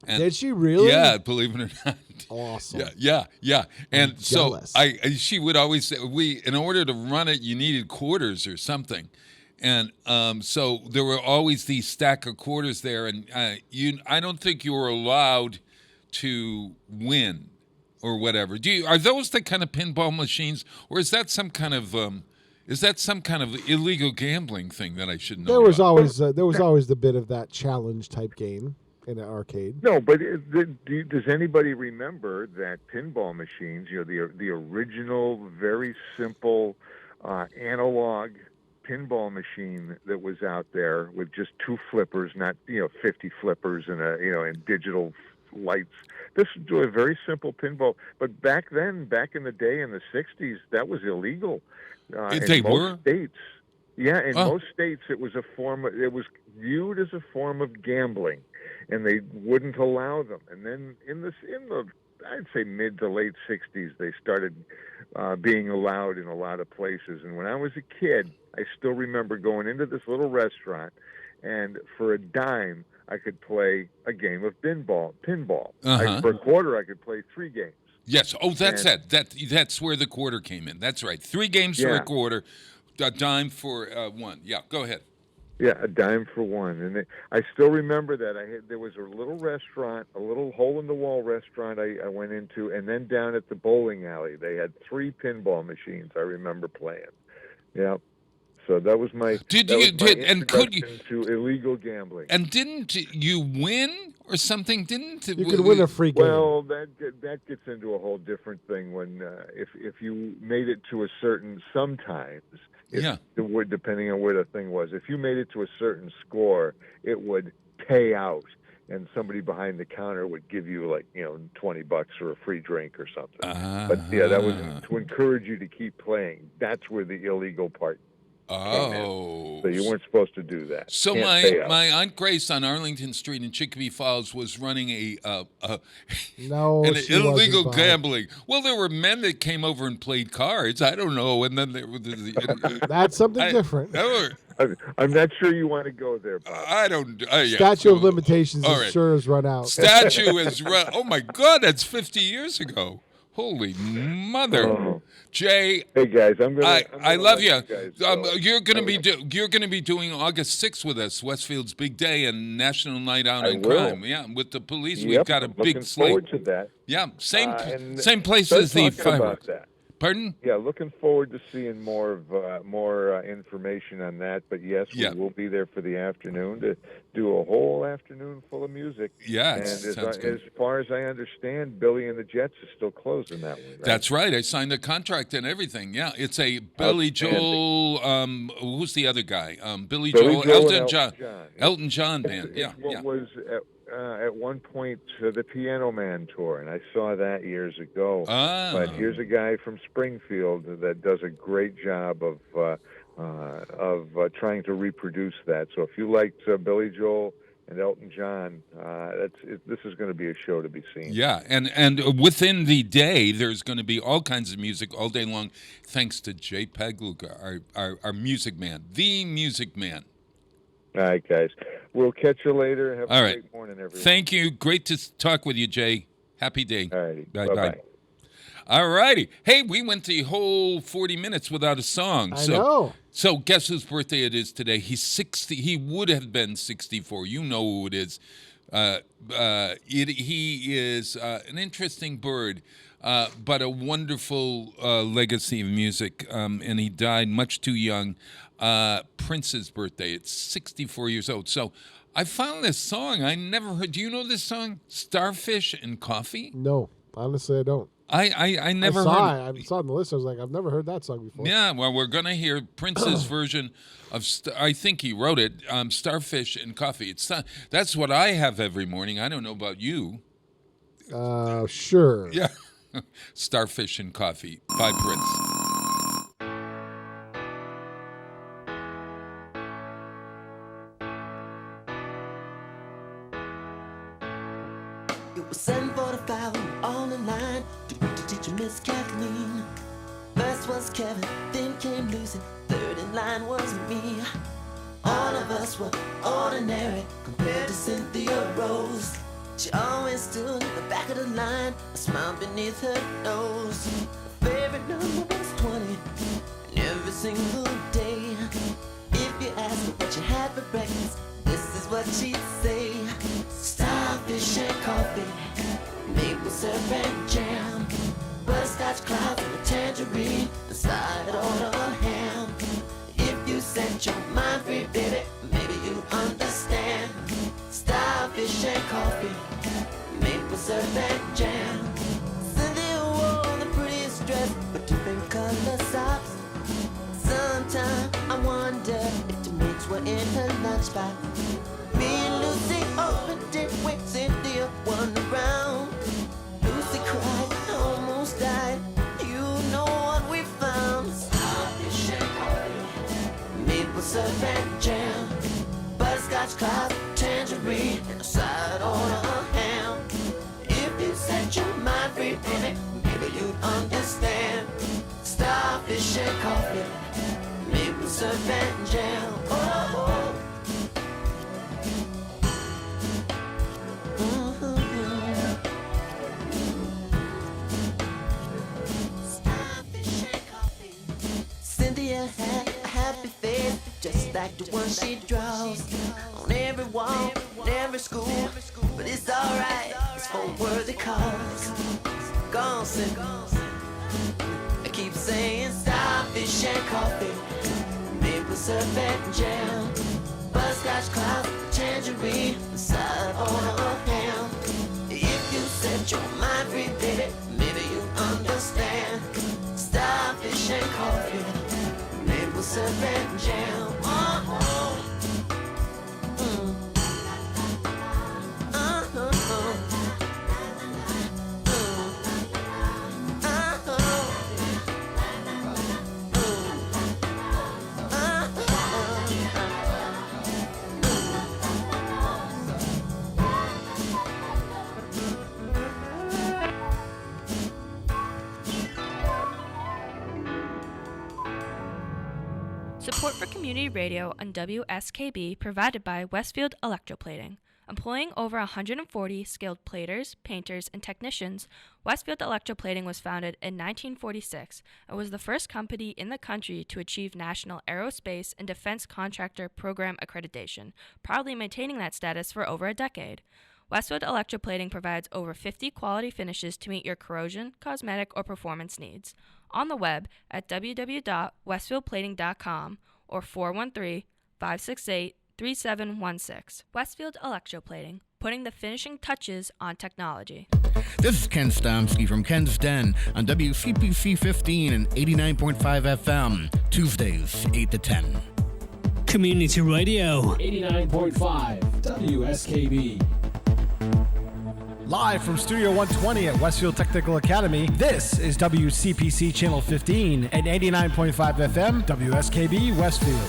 And did she really? Yeah, believe it or not. Awesome. Yeah. And so jealous. she would always say, in order to run it, you needed quarters or something. And so there were always these stack of quarters there, and I don't think you were allowed to win or whatever. Are those the kind of pinball machines, or is that some kind of illegal gambling thing that I should know? There was always the bit of that challenge type game in an arcade. No, but does anybody remember that pinball machines? The original, very simple analog pinball machine that was out there with just two flippers, not 50 flippers and digital lights. This was a very simple pinball, but back in the day in the 60s, that was illegal. They were? States. Yeah, in most states it was viewed as a form of gambling, and they wouldn't allow them. And then in the I'd say mid to late 60s, they started being allowed in a lot of places. And when I was a kid, I still remember going into this little restaurant, and for a dime, I could play a game of pinball. For a quarter, I could play 3 games. Yes. Oh, that's it. That's where the quarter came in. That's right. 3 games for a quarter, a dime for 1. Yeah, go ahead. Yeah, a dime for 1. And I still remember that. There was a little restaurant, a little hole-in-the-wall restaurant I went into, and then down at the bowling alley, they had 3 pinball machines I remember playing. Yeah. So that was my introduction to illegal gambling. And didn't you win or something? You could win a free game. Well, that gets into a whole different thing when if you made it to a certain sometimes. It would, depending on where the thing was. If you made it to a certain score, it would pay out, and somebody behind the counter would give you $20 for a free drink or something. But that was to encourage you to keep playing. That's where the illegal part. Oh, so you weren't supposed to do that. So my Aunt Grace on Arlington Street in Chicopee Falls was running an illegal gambling. Well, there were men that came over and played cards. I don't know, and then there was that's something different. I'm not sure you want to go there, Bob. I don't. Statute of limitations sure has run out. Statute has run. Oh my God, that's 50 years ago. Holy mother, Jay! Hey guys, I love you. Guys, you're gonna be doing August 6th with us, Westfield's big day and National Night Out on Crime. Yeah, with the police, we've got a big slate. Looking forward to that. Yeah, same place as the fireworks. Pardon? Yeah, looking forward to seeing more information on that. But yes, we will be there for the afternoon to do a whole afternoon full of music. Yeah, and as far as I understand, Billy and the Jets is still closing that one. Right? That's right. I signed the contract and everything. Yeah, it's a Billy Joel. Who's the other guy? Billy Joel, Elton John band. What was at one point the Piano Man tour, and I saw that years ago. But here's a guy from Springfield that does a great job of trying to reproduce that. So if you liked Billy Joel and Elton John, this is going to be a show to be seen. Yeah, and within the day, there's going to be all kinds of music all day long, thanks to Jay Pagluka, our music man, the music man. All right, guys. We'll catch you later. Have a great morning, everyone. Thank you. Great to talk with you, Jay. Happy day. All righty. Bye-bye. All righty. Hey, we went the whole 40 minutes without a song. I know. So guess whose birthday it is today? He's 60. He would have been 64. You know who it is. He is an interesting bird, but a wonderful legacy of music, and he died much too young. Prince's birthday. It's 64 years old. So I found this song I never heard. Do you know this song? Starfish and Coffee? No, honestly, I don't. I never heard it. I saw it on the list. I was like, I've never heard that song before. Yeah, well, we're going to hear Prince's version of, I think he wrote it, Starfish and Coffee. That's what I have every morning. I don't know about you. Sure. Yeah. Starfish and Coffee by Prince. It was 7:45, all in line to greet the teacher, Miss Kathleen. First was Kevin, then came Lucy, third in line was me. All of us were ordinary compared to Cynthia Rose. She always stood at the back of the line, a smile beneath her nose. Her favorite number was 20, and every single day. If you asked her what she had for breakfast, this is what she'd say. Starfish and coffee, maple syrup and jam, butterscotch clouds and a tangerine, and side on a ham. If you set your mind free, baby, maybe you understand. Starfish and coffee, maple syrup and jam. Cynthia wore the prettiest dress, but different color socks. Sometimes I wonder if the mates were in her lunchbox. Me and Lucy opened it when Cynthia won around. Lucy cried, almost died. You know what we found. Starfish and coffee, maple syrup and jam, butterscotch clouds, tangerine, and a side on a ham. If you set your mind free, baby, maybe you'd understand. Starfish and coffee, maple syrup and jam. Oh. Cynthia had a happy face, just like the one she draws on every wall, in every school. But it's alright, it's for a worthy cause. Go on, Cynthia. I keep saying starfish and coffee, maple syrup and jam, butterscotch clouds, tangerine, and side on a ham. If you set your mind free, baby, maybe you understand. Starfish and coffee, maple syrup and jam. Oh, Support for community radio on WSKB provided by Westfield Electroplating, Employing over 140 skilled platers, painters, and technicians, Westfield Electroplating was founded in 1946 and was the first company in the country to achieve National Aerospace and Defense Contractor Program accreditation, proudly maintaining that status for over a decade. Westfield Electroplating provides over 50 quality finishes to meet your corrosion, cosmetic, or performance needs. On the web at www.westfieldplating.com or 413-568-3716. Westfield Electroplating, putting the finishing touches on technology. This is Ken Stomsky from Ken's Den on WCPC 15 and 89.5 FM, Tuesdays, 8 to 10. Community Radio. 89.5 WSKB. Live from Studio 120 at Westfield Technical Academy, this is WCPC Channel 15 and 89.5 FM, WSKB Westfield.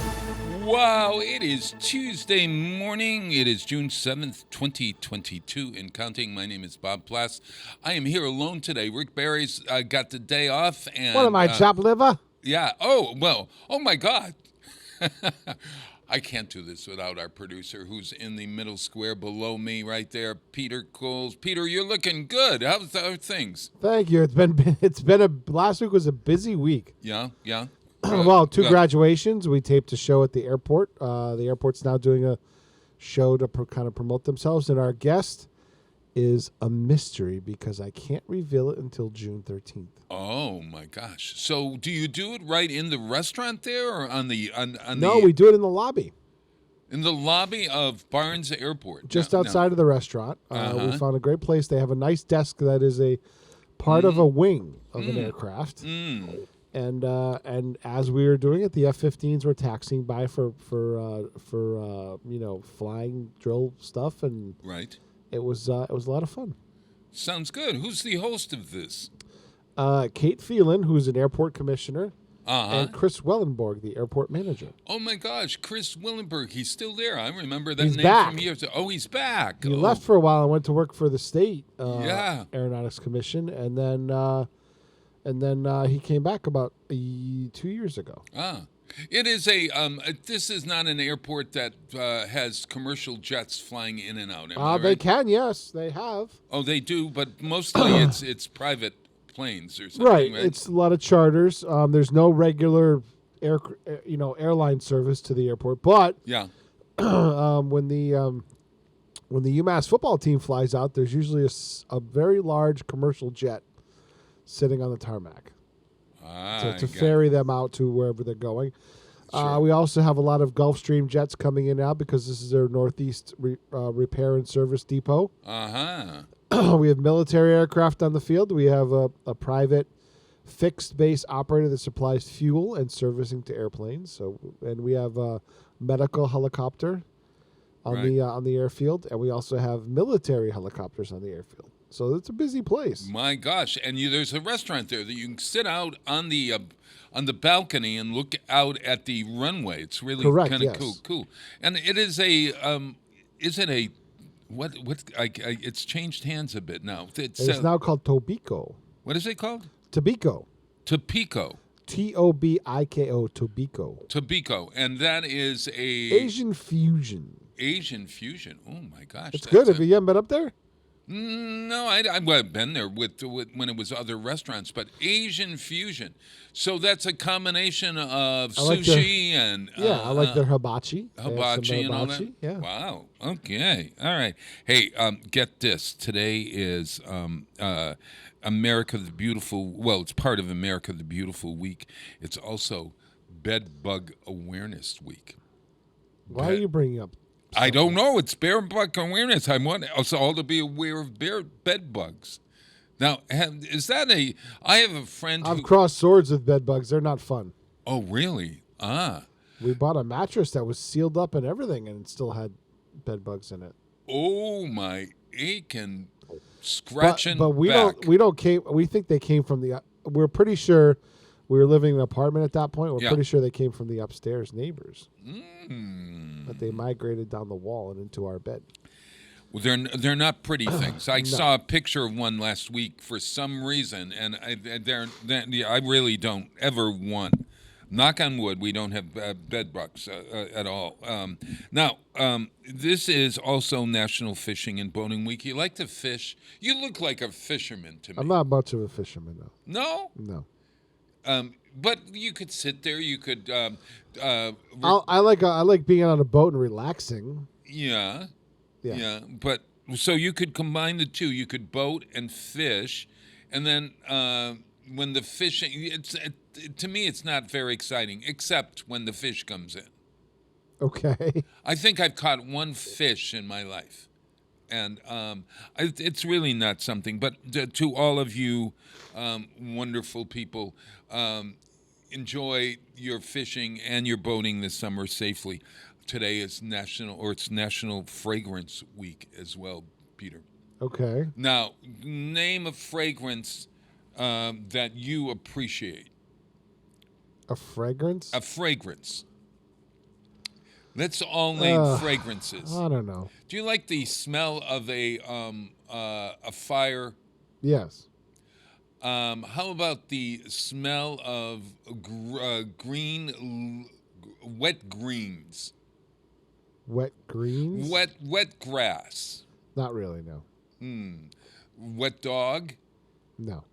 Wow, it is Tuesday morning. It is June 7th, 2022, and counting. My name is Bob Plass. I am here alone today. Rick Barry's got the day off. And What am I, chopped liver? Yeah. Oh, well, oh my God. I can't do this without our producer, who's in the middle square below me right there, Peter Coles. Peter, you're looking good. How are things? Thank you. Last week was a busy week. Yeah. Well, two graduations. We taped a show at the airport. The airport's now doing a show to kind of promote themselves, and our guest is a mystery because I can't reveal it until June 13th. Oh my gosh! So, do you do it right in the restaurant there, or on the No, we do it in the lobby. In the lobby of Barnes Airport, just outside of the restaurant. We found a great place. They have a nice desk that is a part of a wing of an aircraft. And as we were doing it, the F-15s were taxiing by for flying drill stuff, and right. It was a lot of fun. Sounds good. Who's the host of this? Kate Phelan, who's an airport commissioner, and Chris Wellenborg, the airport manager. Oh my gosh, Chris Wellenborg, he's still there. I remember that name back. from years ago. Oh, he's back. He left for a while and went to work for the state Aeronautics Commission, and then he came back about 2 years ago. It is this is not an airport that has commercial jets flying in and out. They can, yes, they have. Oh, they do, but mostly it's private planes or something. Right, it's a lot of charters. There's no regular airline service to the airport, but when the UMass football team flies out, there's usually a very large commercial jet sitting on the tarmac. To ferry them out to wherever they're going. Sure. We also have a lot of Gulfstream jets coming in now because this is their Northeast repair and service depot. We have military aircraft on the field. We have a private fixed base operator that supplies fuel and servicing to airplanes. And we have a medical helicopter on the airfield, and we also have military helicopters on the airfield. So it's a busy place. My gosh! And there's a restaurant there that you can sit out on the balcony and look out at the runway. It's really kind of cool. And it is a it's changed hands a bit now. It's now called Tobiko. What is it called? Tobiko. Tobiko. Tobiko. Tobiko. Tobiko, and that is a Asian fusion. Asian fusion. Oh my gosh! It's good. Have you ever been up there? No, I've been there with when it was other restaurants, but Asian fusion. So that's a combination of sushi and I like their hibachi. Hibachi and all that. Yeah. Wow. Okay. All right. Hey, get this. Today is America the Beautiful. Well, it's part of America the Beautiful week. It's also Bed Bug Awareness Week. Why are you bringing up? I don't know. It's bear bug awareness. I want us all to be aware of bed bugs. Now, is that I have a friend I've crossed swords with bed bugs. They're not fun. Oh, really? We bought a mattress that was sealed up and everything, and it still had bed bugs in it. Oh, my aching, scratching But we back. We think they came from the. We're pretty sure. We were living in an apartment at that point. We're pretty sure they came from the upstairs neighbors. But they migrated down the wall and into our bed. Well, they're not pretty things. I saw a picture of one last week for some reason, and I really don't ever want Knock on wood, we don't have bed bugs at all. Now, this is also National Fishing and Boating Week. You like to fish? You look like a fisherman to me. I'm not much of a fisherman, though. No? No. But you could sit there. You could. I like being on a boat and relaxing. Yeah. But so you could combine the two. You could boat and fish, and then when the fishing, to me, it's not very exciting, except when the fish comes in. Okay. I think I've caught one fish in my life, and it's really not something. But to all of you wonderful people, enjoy your fishing and your boating this summer safely. Today is National Fragrance Week as well, Peter. Okay. Now, name a fragrance that you appreciate. A fragrance? A fragrance. Let's all name fragrances. I don't know. Do you like the smell of a fire? Yes. How about the smell of wet greens? Wet greens? Wet grass. Not really, no. Wet dog? No.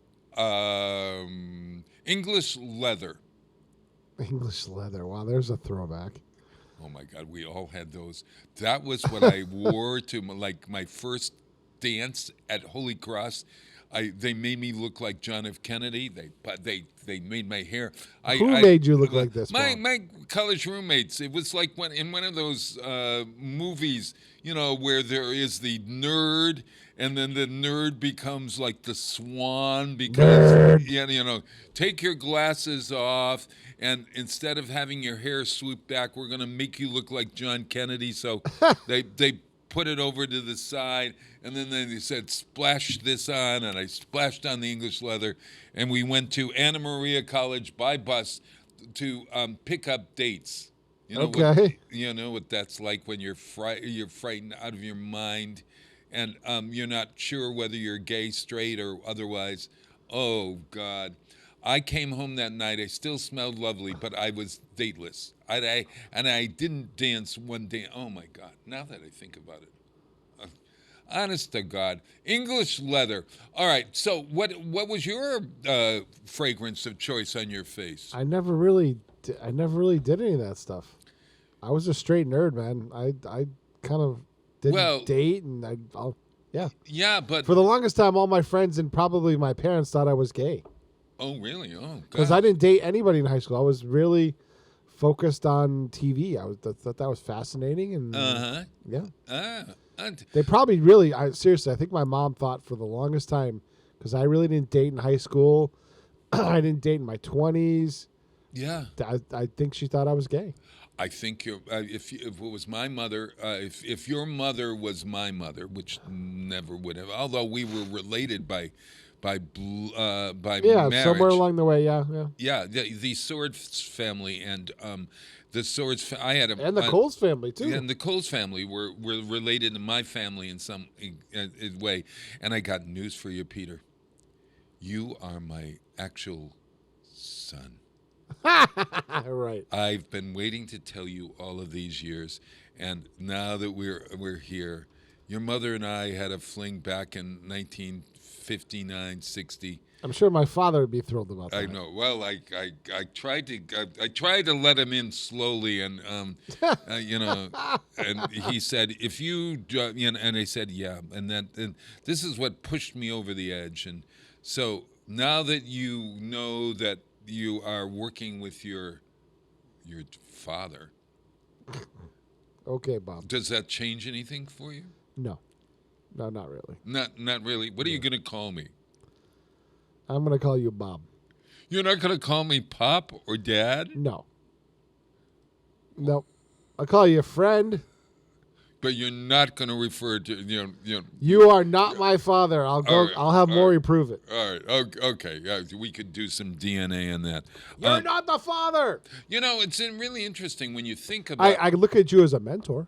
English leather. English leather. Wow, there's a throwback. Oh my God, we all had those. That was what I wore to my first dance at Holy Cross. They made me look like John F. Kennedy. They made my hair. Who made you look like this? My college roommates. It was like in one of those movies, where there is the nerd, and then the nerd becomes like the swan because take your glasses off, and instead of having your hair swoop back, we're gonna make you look like John Kennedy. So they put it over to the side, and then they said, splash this on, and I splashed on the English leather, and we went to Anna Maria College by bus to pick up dates. Okay. You know what that's like when you're frightened out of your mind, and you're not sure whether you're gay, straight, or otherwise. Oh, God. I came home that night. I still smelled lovely, but I was dateless. And I didn't dance one day. Oh, my God. Now that I think about it. Honest to God. English leather. All right. So what was your fragrance of choice on your face? I never really did any of that stuff. I was a straight nerd, man. I kind of didn't date, and yeah. Yeah, but for the longest time, all my friends and probably my parents thought I was gay. Oh, really? Oh, because I didn't date anybody in high school. I was really focused on TV. I thought that was fascinating, and yeah. They probably really. Seriously, I think my mom thought for the longest time, because I really didn't date in high school. I didn't date in my 20s. Yeah, I think she thought I was gay. I think if it was my mother, if your mother was my mother, which never would have, although we were related by marriage. Somewhere along the way, the Swords family and the Swords. I had and the Coles family too. And the Coles family were related to my family in some way. And I got news for you, Peter. You are my actual son. Right. I've been waiting to tell you all of these years, and now that we're here, your mother and I had a fling back in 1959, 60. I'm sure my father would be thrilled about that. I know. Well, I tried to let him in slowly, and and he said, if you and I said yeah, and this is what pushed me over the edge, and so now that you know that you are working with your father. Okay, Bob. Does that change anything for you? No, not really. Not really. What are you going to call me? I'm going to call you Bob. You're not going to call me Pop or Dad? No. Nope. I'll call you a friend. But you're not going to refer to You are not my father. I'll go. I'll have Maury prove it. All right. Okay. Yeah, we could do some DNA on that. You're not the father. It's really interesting when you think about. I look at you as a mentor.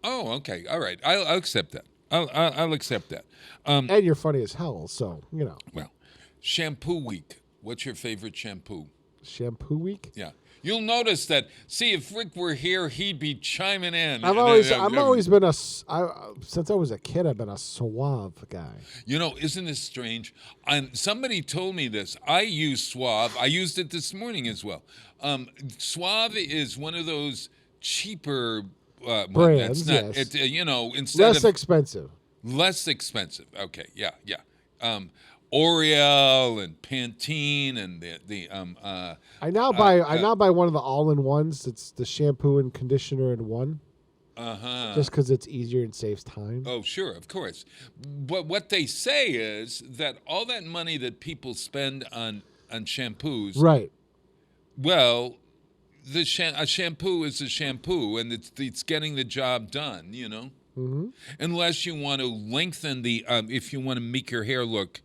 Oh, okay. All right. I'll accept that. I'll accept that. And you're funny as hell, so Well, shampoo week. What's your favorite shampoo? Shampoo week? Yeah. You'll notice that. See, if Rick were here, he'd be chiming in. I've always been since I was a kid. I've been a suave guy. Isn't this strange? Somebody told me this. I use Suave. I used it this morning as well. Suave is one of those cheaper brands. That's not, yes. Instead less of expensive. less expensive. Okay, yeah. L'Oreal and Pantene and I now buy one of the all-in-ones. It's the shampoo and conditioner in one. Just because it's easier and saves time. Oh, sure, of course. But what they say is that all that money that people spend on shampoos, right? Well, a shampoo is a shampoo, and it's getting the job done. Mm-hmm. Unless you want to lengthen if you want to make your hair look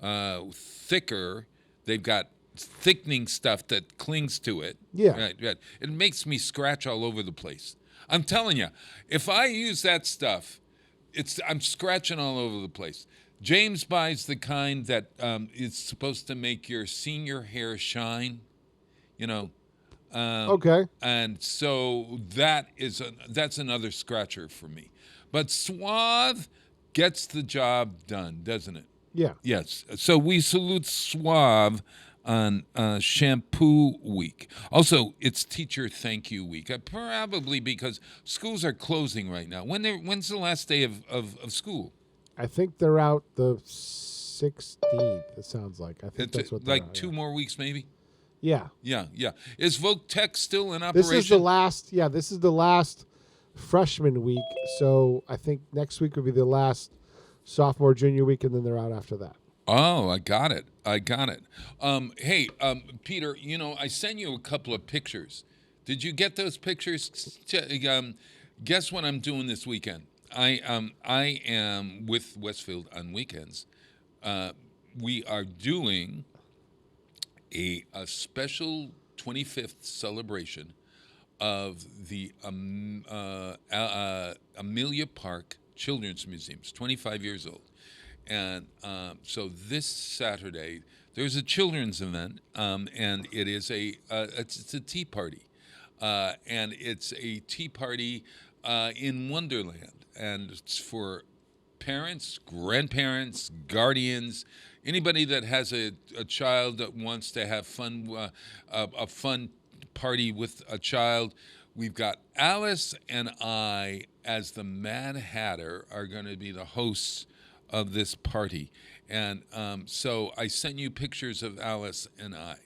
thicker, they've got thickening stuff that clings to it. Yeah. Right. It makes me scratch all over the place. I'm telling you, if I use that stuff, I'm scratching all over the place. James buys the kind that is supposed to make your senior hair shine, okay. And so that's another scratcher for me. But Suave gets the job done, doesn't it? Yeah. Yes. So we salute Suave on Shampoo Week. Also, it's Teacher Thank You Week. Probably because schools are closing right now. When's the last day of school? I think they're out the 16th. It sounds like. I think that's what they're like out, 2 more weeks, maybe. Yeah. Yeah. Is Voc Tech still in operation? This is the last. Yeah, this is the last freshman week. So I think next week will be the last sophomore, junior week, and then they're out after that. Oh, I got it. Hey, Peter, I sent you a couple of pictures. Did you get those pictures? Guess what I'm doing this weekend? I am with Westfield on weekends. We are doing a special 25th celebration of the Amelia Park Children's Museum. It's 25 years old. And so this Saturday, there's a children's event, and it is it's a tea party. And it's a tea party in Wonderland. And it's for parents, grandparents, guardians, anybody that has a child that wants to have fun, a fun party with a child. We've got Alice and I, as the Mad Hatter, are going to be the hosts of this party. And so I sent you pictures of Alice and I.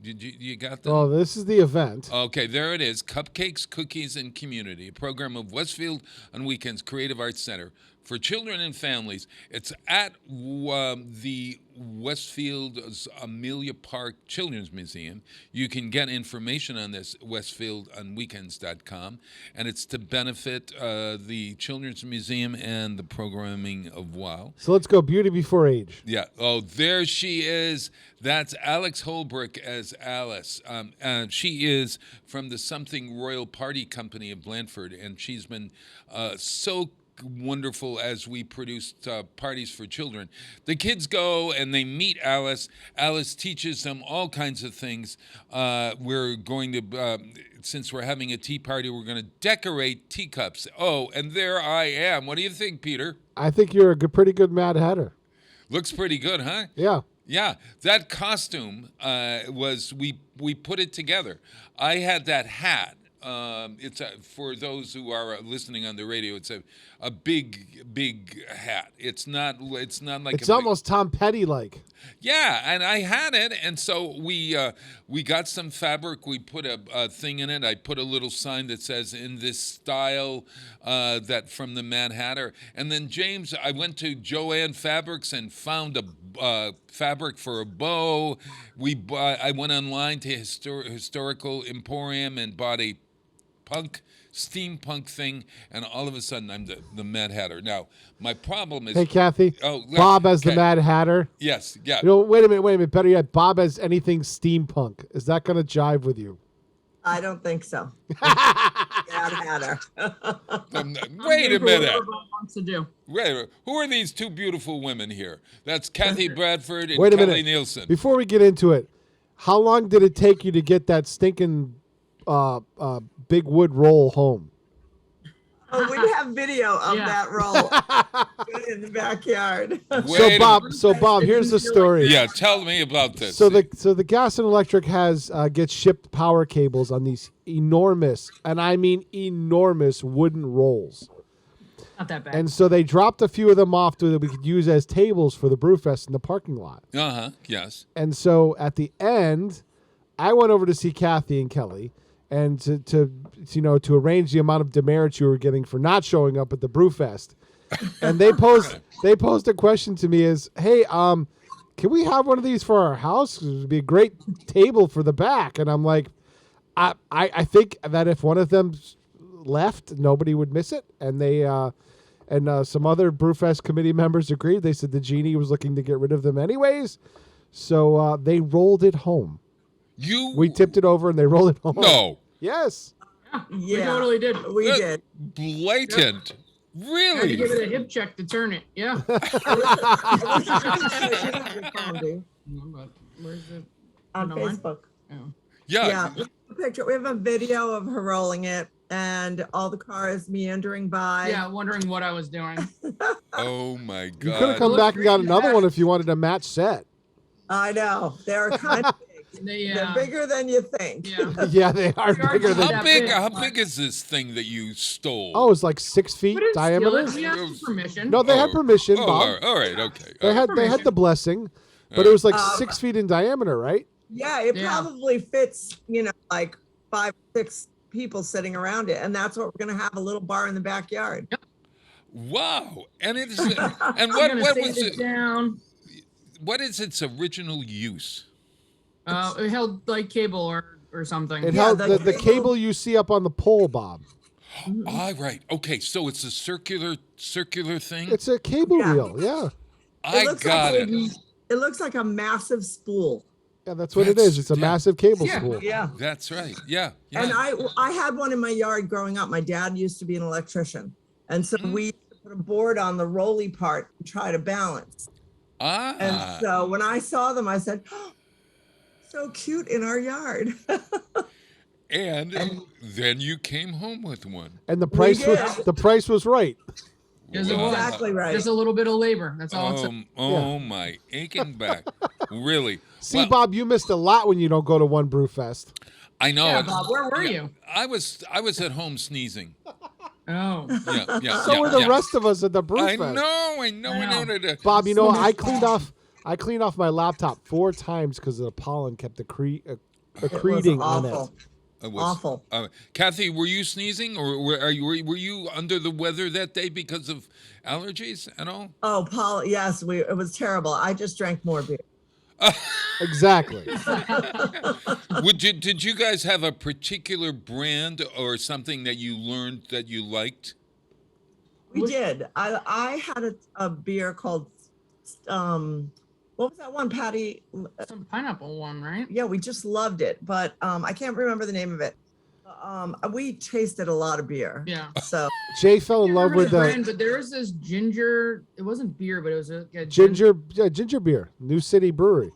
You got them? Oh, this is the event. Okay, there it is. Cupcakes, Cookies, and Community, a program of Westfield on Weekends Creative Arts Center for children and families. It's at the Westfield's Amelia Park Children's Museum. You can get information on this at westfieldonweekends.com, and it's to benefit the Children's Museum and the programming of WOW. So let's go Beauty Before Age. Yeah. Oh, there she is. That's Alex Holbrook as Alice. She is from the Something Royal Party Company of Blandford, and she's been so wonderful as we produced parties for children. The kids go and they meet Alice. Alice teaches them all kinds of things. We're going to, since we're having a tea party, we're going to decorate teacups. Oh, and there I am. What do you think, Peter? I think you're a pretty good Mad Hatter. Looks pretty good, huh? Yeah. Yeah, that costume we put it together. I had that hat. It's for those who are listening on the radio. It's a big hat. It's not like it's almost Tom Petty like. Yeah, and I had it, and so we got some fabric. We put a thing in it. I put a little sign that says "In this style," that from the Mad Hatter. And then James, I went to Joanne Fabrics and found a fabric for a bow. I went online to Historical Emporium and bought a steampunk thing, and all of a sudden I'm the Mad Hatter. Now, my problem is... Hey, Kathy. Bob as the Mad Hatter. Yes, yeah. Wait a minute. Better yet, Bob as anything steampunk. Is that going to jive with you? I don't think so. Mad Hatter. Wait a minute. Wants to do. Wait, who are these two beautiful women here? That's Kathy Bradford and Kelly Nielsen. Before we get into it, How long did it take you to get that stinking big wood roll home? Oh, we have video of that roll in the backyard. So Bob, here's the story. Yeah, tell me about this. So the Gas and Electric gets shipped power cables on these enormous, and I mean enormous, wooden rolls. Not that bad. And so they dropped a few of them off that we could use as tables for the Brewfest in the parking lot. Yes. And so at the end, I went over to see Kathy and Kelly, and to arrange the amount of demerits you were getting for not showing up at the Brewfest. And they posed a question to me as, hey, can we have one of these for our house? It would be a great table for the back. And I'm like, I think that if one of them left, nobody would miss it. And they some other Brewfest committee members agreed. They said the genie was looking to get rid of them anyways. So they rolled it home. We tipped it over and they rolled it home. No. Yes. We totally did. We did. Blatant. Yep. Really? Had to give it a hip check to turn it. Yeah. Where's it? On Facebook. Oh. Yeah. We have a picture. We have a video of her rolling it and all the cars meandering by. Yeah, wondering what I was doing. Oh my God. You could have come back and got another one if you wanted a match set. I know. They're kind of big. They're bigger than you think. Yeah, yeah, they are bigger than How big is this thing that you stole? Oh, it's like 6 feet diameter. We asked for permission. No, they had permission, Bob. All right, okay. They had the blessing, but it was like 6 feet in diameter, right? Yeah, it probably fits, like 5 or 6 people sitting around it, and that's what we're gonna have, a little bar in the backyard. Yep. Wow. And it's and what was it down? What is its original use? It held like cable or something. It held the cable you see up on the pole, Bob. Right. Okay, so it's a circular thing? It's a cable reel, yeah. I got it. It looks like a massive spool. Yeah, that's what it is. It's a massive cable spool. Yeah. That's right. Yeah. And I had one in my yard growing up. My dad used to be an electrician. And so we put a board on the rolly part and try to balance. And so when I saw them, I said, oh, so cute in our yard. and then you came home with one. And the price was right. Exactly right. Just a little bit of labor. That's all. My aching back. Really. See, Bob, you missed a lot when you don't go to one Brewfest. I know. Yeah, Bob, where were you? I was at home sneezing. Oh. Yeah. So were the rest of us at the Brewfest. I know. Bob, I cleaned off my laptop 4 times because the pollen kept accreting on it. It was awful. Kathy, were you sneezing, or were you under the weather that day because of allergies and all? Oh, Paul, yes, it was terrible. I just drank more beer. Exactly. Did you guys have a particular brand or something that you learned that you liked? We did. I had a beer called what was that one, Patty? Some pineapple one, right? Yeah, we just loved it, but I can't remember the name of it. We tasted a lot of beer. Yeah. So Jay fell in love with brand, but there was this ginger. It wasn't beer, but it was a ginger beer. New City Brewery.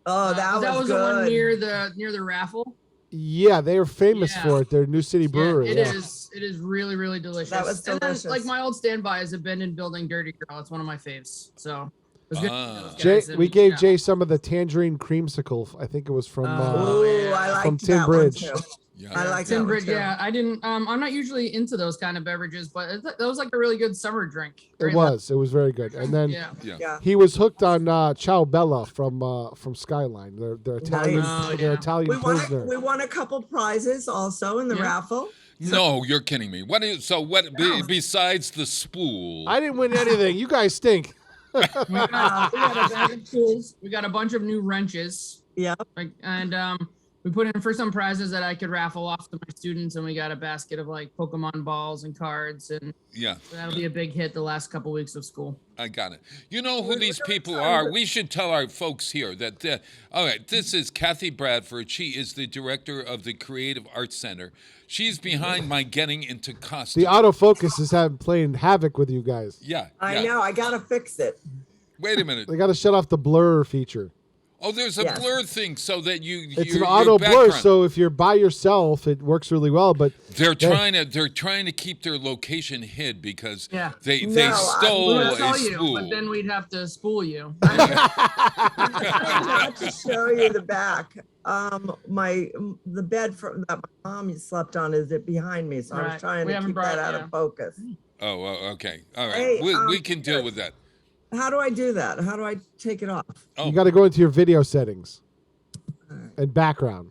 Oh, that was the good. one near the raffle. Yeah, they are famous for it. They're New City Brewery. It is. It is really, really delicious. That was delicious. And then, like my old standby is abandoned building Dirty Girl. It's one of my faves. So it was good. We gave Jay some of the tangerine creamsicle. I think it was from from Tin Bridge. Yeah. I like Tin Bridge. Yeah, I didn't. I'm not usually into those kind of beverages, but that was like a really good summer drink. It was very good. And then Yeah. he was hooked on Ciao Bella from Skyline. They're Italian. Nice. They're Italian Pilsner. We won a couple prizes also in the raffle. No, you're kidding me. Besides the spool? I didn't win anything. You guys stink. We got a bag of tools. We got a bunch of new wrenches. Yeah. And we put in for some prizes that I could raffle off to my students, and we got a basket of like Pokemon balls and cards, and so that'll be a big hit the last couple weeks of school. I got it. You know who these people are? We should tell our folks here that, all right, this is Kathy Bradford. She is the director of the Creative Arts Center. She's behind my getting into costume. The autofocus is playing havoc with you guys. Yeah. I know. I got to fix it. Wait a minute. They got to shut off the blur feature. Oh, there's a blur thing so that it's an auto blur. So if you're by yourself, it works really well. But they're trying to keep their location hid because they stole a spool. But then we'd have to spool you. I have to show you the back. The bed that my mom slept on is behind me, so I was trying to keep that out of focus. Oh, okay, all right. We can deal with that. How do I do that? How do I take it off? You got to go into your video settings and background.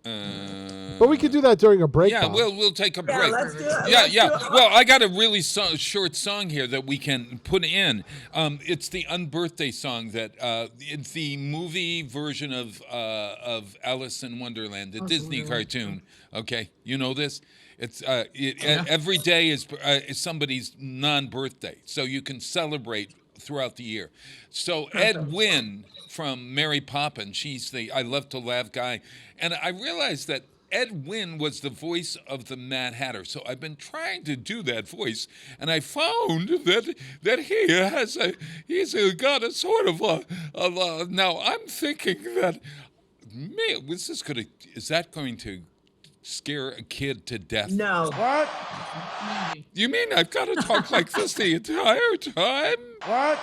But we could do that during a break. Yeah, we'll take a break. Yeah, let's do it. Well, I got a really short song here that we can put in. It's the Unbirthday song that it's the movie version of Alice in Wonderland, the Disney cartoon. Okay, you know this. It's every day is somebody's non-birthday, so you can celebrate throughout the year. So Ed Wynn from Mary Poppins, she's the I Love to Laugh guy, and I realized that Ed Wynn was the voice of the Mad Hatter. So I've been trying to do that voice, and I found that he's got a sort of a now I'm thinking that is that going to scare a kid to death? No. What? You mean I've got to talk like this the entire time? What?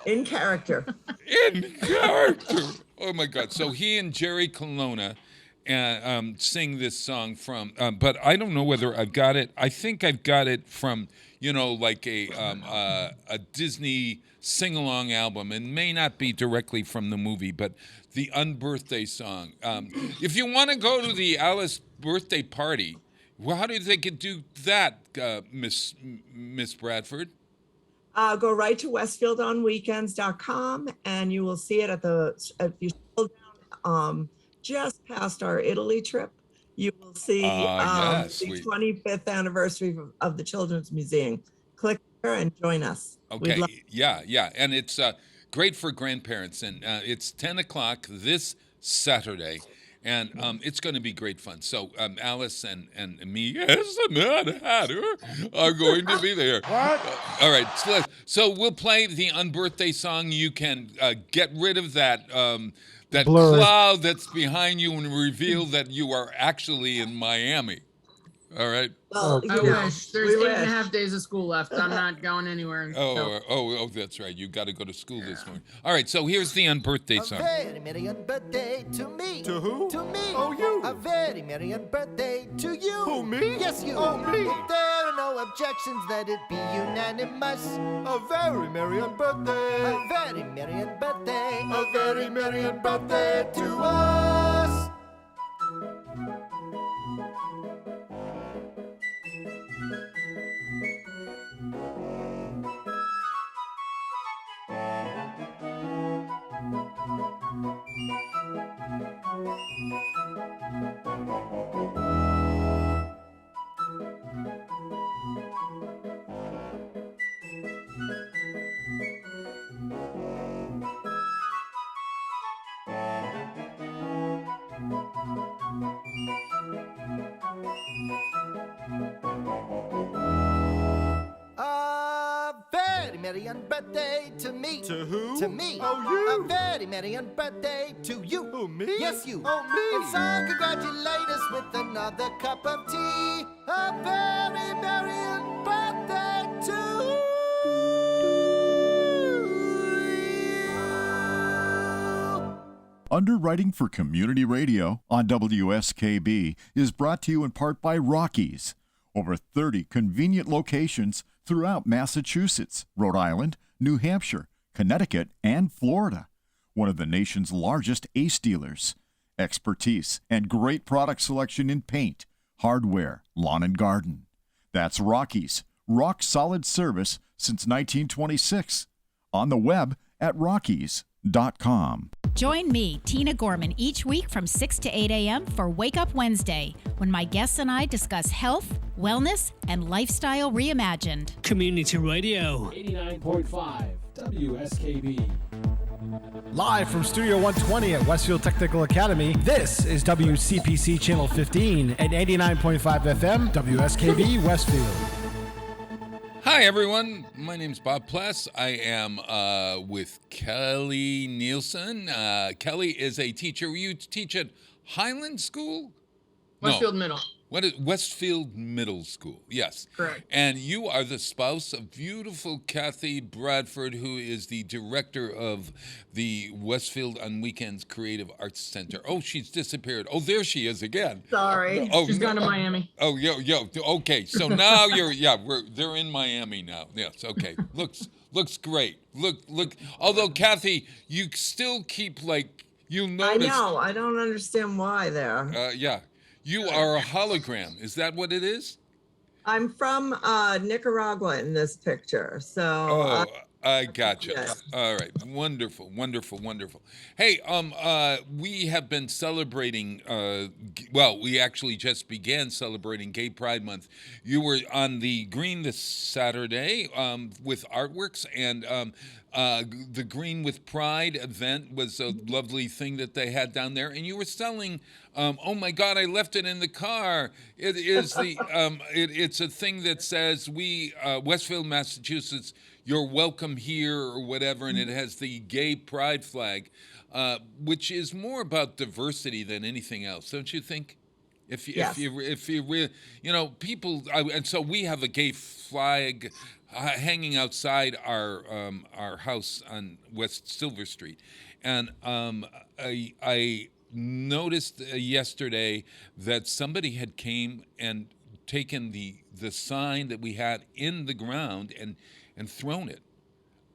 In character. In character. Oh my God! So he and Jerry Colonna sing this song from, but I don't know whether I've got it. I think I've got it from like a Disney sing-along album. It may not be directly from the movie, but the Unbirthday song. If you want to go to the Alice birthday party, well, how do you think you do that, Miss Bradford? Go right to westfieldonweekends.com and you will see it if you scroll down just past our Italy trip, you will see the 25th anniversary of the Children's Museum. Click there and join us. Okay, yeah. And it's great for grandparents. And it's 10 o'clock this Saturday. And it's going to be great fun. So Alice and me, as the Mad Hatter, are going to be there. What? All right. So we'll play the Unbirthday song. You can get rid of that cloud that's behind you and reveal that you are actually in Miami. All right. Well, I wish. There's 8.5 days of school left. I'm not going anywhere. Oh, that's right. You got to go to school this morning. All right. So here's the Unbirthday song. A very merry unbirthday to me. To who? To me. Oh, you. A very merry unbirthday to you. Who, me? Yes, you. Oh, me. If there are no objections, let it be unanimous. A very merry unbirthday. A very merry unbirthday. A very merry unbirthday to us. Merry unbirthday to me. To who? To me. Oh, you. A very merry unbirthday to you. Who, me? Yes, you. Oh, me. And so congratulate us with another cup of tea. A very merry unbirthday to you. Underwriting for Community Radio on WSKB is brought to you in part by Rockies. Over 30 convenient locations throughout Massachusetts, Rhode Island, New Hampshire, Connecticut, and Florida. One of the nation's largest ACE dealers. Expertise and great product selection in paint, hardware, lawn and garden. That's Rockies. Rock solid service since 1926. On the web at rockies.com. Join me, Tina Gorman, each week from 6 to 8 a.m. for Wake Up Wednesday, when my guests and I discuss health, wellness, and lifestyle reimagined. Community Radio. 89.5 WSKB. Live from Studio 120 at Westfield Technical Academy, this is WCPC Channel 15 at 89.5 FM, WSKB Westfield. Hi, everyone. My name's Bob Pless. I am with Kelly Nielsen. Kelly is a teacher. You teach at Highland School? Westfield Middle. What is Westfield Middle School? Yes. Correct. And you are the spouse of beautiful Kathy Bradford, who is the director of the Westfield on Weekends Creative Arts Center. Oh, she's disappeared. Oh, there she is again. Sorry. Oh, she's gone to Miami. Oh, yo. Okay, so now they're in Miami now. Yes. Okay. Looks great. Look. Although Kathy, you still keep you notice. I know. I don't understand why there. Yeah. You are a hologram. Is that what it is? I'm from Nicaragua in this picture. So I gotcha. Yes. All right. Wonderful. Hey, we have been celebrating, we actually just began celebrating Gay Pride Month. You were on the Green this Saturday with artworks, and the Green with Pride event was a lovely thing that they had down there. And you were selling, oh my God, I left it in the car. It is it's a thing that says Westfield, Massachusetts, you're welcome here or whatever, and it has the gay pride flag, which is more about diversity than anything else, don't you think? If you really, people, and so we have a gay flag hanging outside our house on West Silver Street, and I noticed yesterday that somebody had came and taken the sign that we had in the ground and thrown it.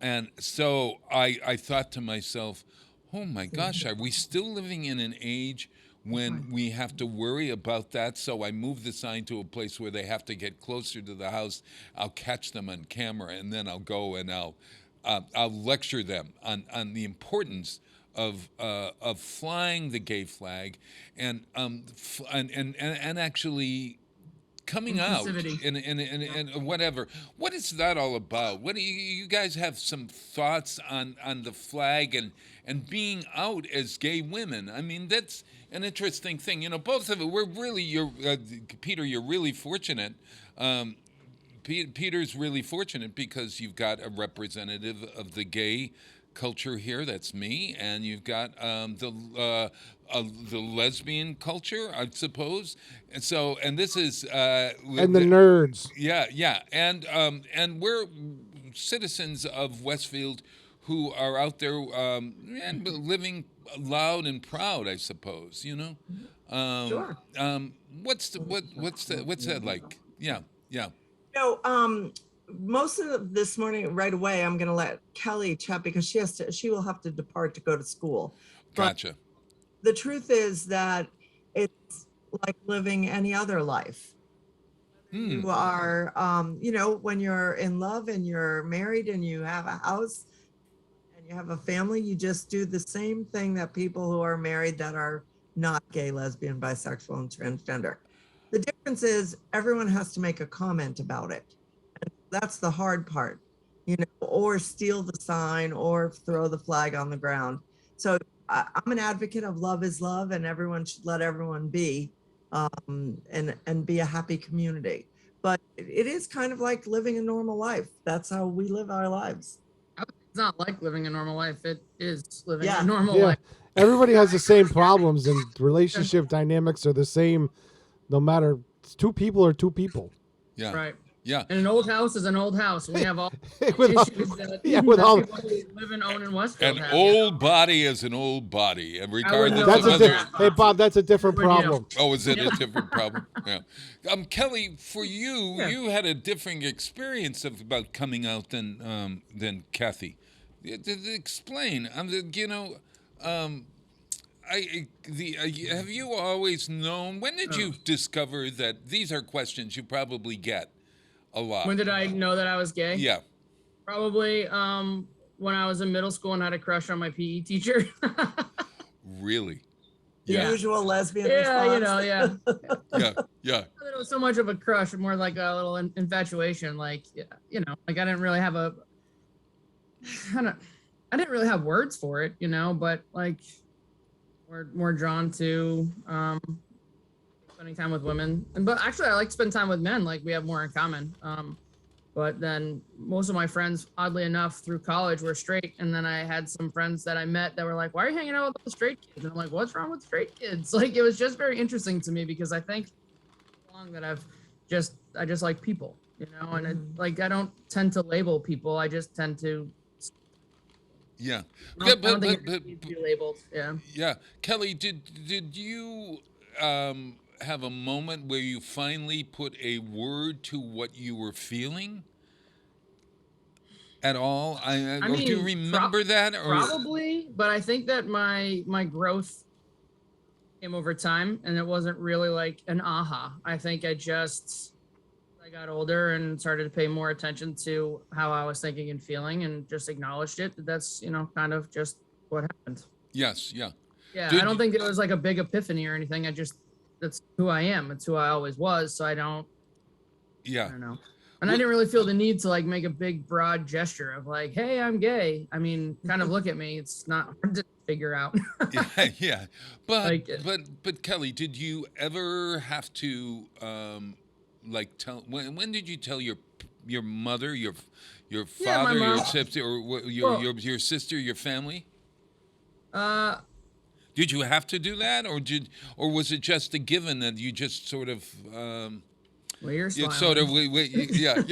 And so I thought to myself, oh my gosh, are we still living in an age when we have to worry about that? So I moved the sign to a place where they have to get closer to the house. I'll catch them on camera, and then I'll go and I'll lecture them on the importance of flying the gay flag and actually coming out and whatever. What is that all about? What do you guys have some thoughts on the flag and being out as gay women? I mean, that's an interesting thing. Both of it. Peter, you're really fortunate. Peter's really fortunate because you've got a representative of the gay culture here. That's me, and you've got the lesbian culture, I suppose, and this is and the nerds. Yeah, and we're citizens of Westfield who are out there and living loud and proud, I suppose. Sure. What's that like? Yeah. Most of this morning, right away, I'm going to let Kelly chat because she will have to depart to go to school. Gotcha. The truth is that it's like living any other life. You are, when you're in love and you're married and you have a house and you have a family, you just do the same thing that people who are married that are not gay, lesbian, bisexual, and transgender. The difference is everyone has to make a comment about it. And that's the hard part, or steal the sign or throw the flag on the ground. So I'm an advocate of love is love, and everyone should let everyone be, and be a happy community. But it is kind of like living a normal life. That's how we live our lives. It's not like living a normal life. It is living a normal life. Everybody has the same problems, and relationship dynamics are the same, no matter two people or two people. Yeah. Right. Yeah. And an old house is an old house. We have all with issues that people who live and own in Westfield have. Old body is an old body, and regardless of whether. Hey, Bob, that's a different problem. Oh, is it a different problem? Yeah. Kelly, for you, you had a different experience about coming out than Kathy. Explain. Have you always known? When did you discover that? These are questions you probably get a lot. When did I know that I was gay? Yeah. Probably when I was in middle school and had a crush on my PE teacher. Really? The usual lesbian response. Yeah. It was so much of a crush, more like a little infatuation. Like I didn't really have I didn't really have words for it, but like we're more drawn to spending time with women. But actually I like to spend time with men, like we have more in common. But then most of my friends, oddly enough, through college were straight. And then I had some friends that I met that were like, why are you hanging out with all the straight kids? And I'm like, what's wrong with straight kids? Like, it was just very interesting to me because I think long that I just like people, you know, and I don't tend to label people. I just tend to. Yeah. I don't think it needs to be labeled. Yeah. Yeah. Kelly, did you have a moment where you finally put a word to what you were feeling at all? I mean, do you remember that? Or? Probably, but I think that my growth came over time, and it wasn't really like an aha. I think I got older and started to pay more attention to how I was thinking and feeling, and just acknowledged it. That's kind of just what happened. Yes. Yeah. Yeah. I don't think it was like a big epiphany or anything. That's who I am. It's who I always was. So I don't know. And I didn't really feel the need to like make a big broad gesture of like, hey, I'm gay. I mean, kind of look at me. It's not hard to figure out. Yeah. But Kelly, did you ever have to tell when did you tell your mother, your father, your sister, or your sister, your family? Did you have to do that, or was it just a given that you just sort of? Well, you're smiling. Sort of, yeah.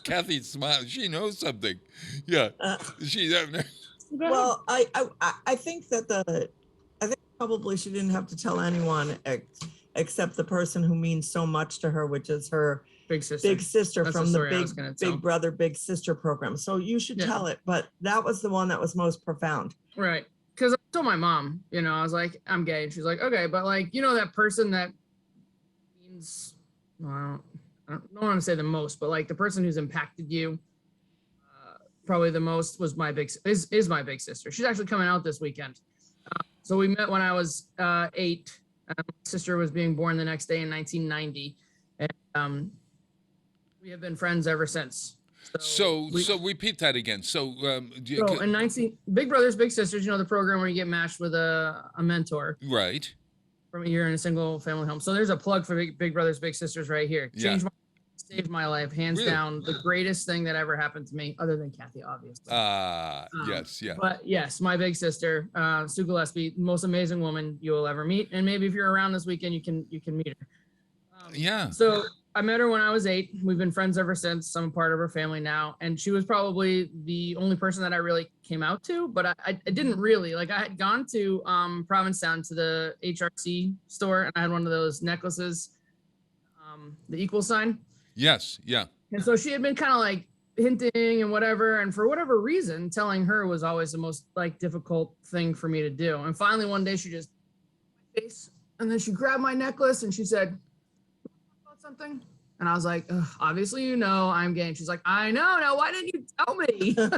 Kathy's smiling. She knows something. Yeah, Well, I think that probably she didn't have to tell anyone except the person who means so much to her, which is her big sister That's from the Big Brother Big Sister program. So you should tell it, but that was the one that was most profound. Right. Because I told my mom, I was like, I'm gay. And she's like, okay, but like, that person that means, I don't want to say the most, but like the person who's impacted you probably the most was is my big sister. She's actually coming out this weekend. So we met when I was 8. My sister was being born the next day in 1990. And we have been friends ever since. So repeat that again. So in Big Brothers Big Sisters, the program where you get matched with a mentor. Right. From a year in a single family home. So there's a plug for Big Brothers Big Sisters right here. Saved my life, hands down. The greatest thing that ever happened to me, other than Kathy, obviously. Yes, yeah. But yes, my big sister, Sue Gillespie, most amazing woman you will ever meet. And maybe if you're around this weekend, you can meet her. Yeah. So I met her when I was 8. We've been friends ever since. I'm a part of her family now. And she was probably the only person that I really came out to, but I didn't really. Like, I had gone to Provincetown to the HRC store, and I had one of those necklaces, the equal sign. Yes, yeah. And so she had been kind of like hinting and whatever. And for whatever reason, telling her was always the most like difficult thing for me to do. And finally, one day she just face, and then she grabbed my necklace and she said, something, and I was like, obviously I'm gay. And she's like, I know. Now why didn't you tell me? Then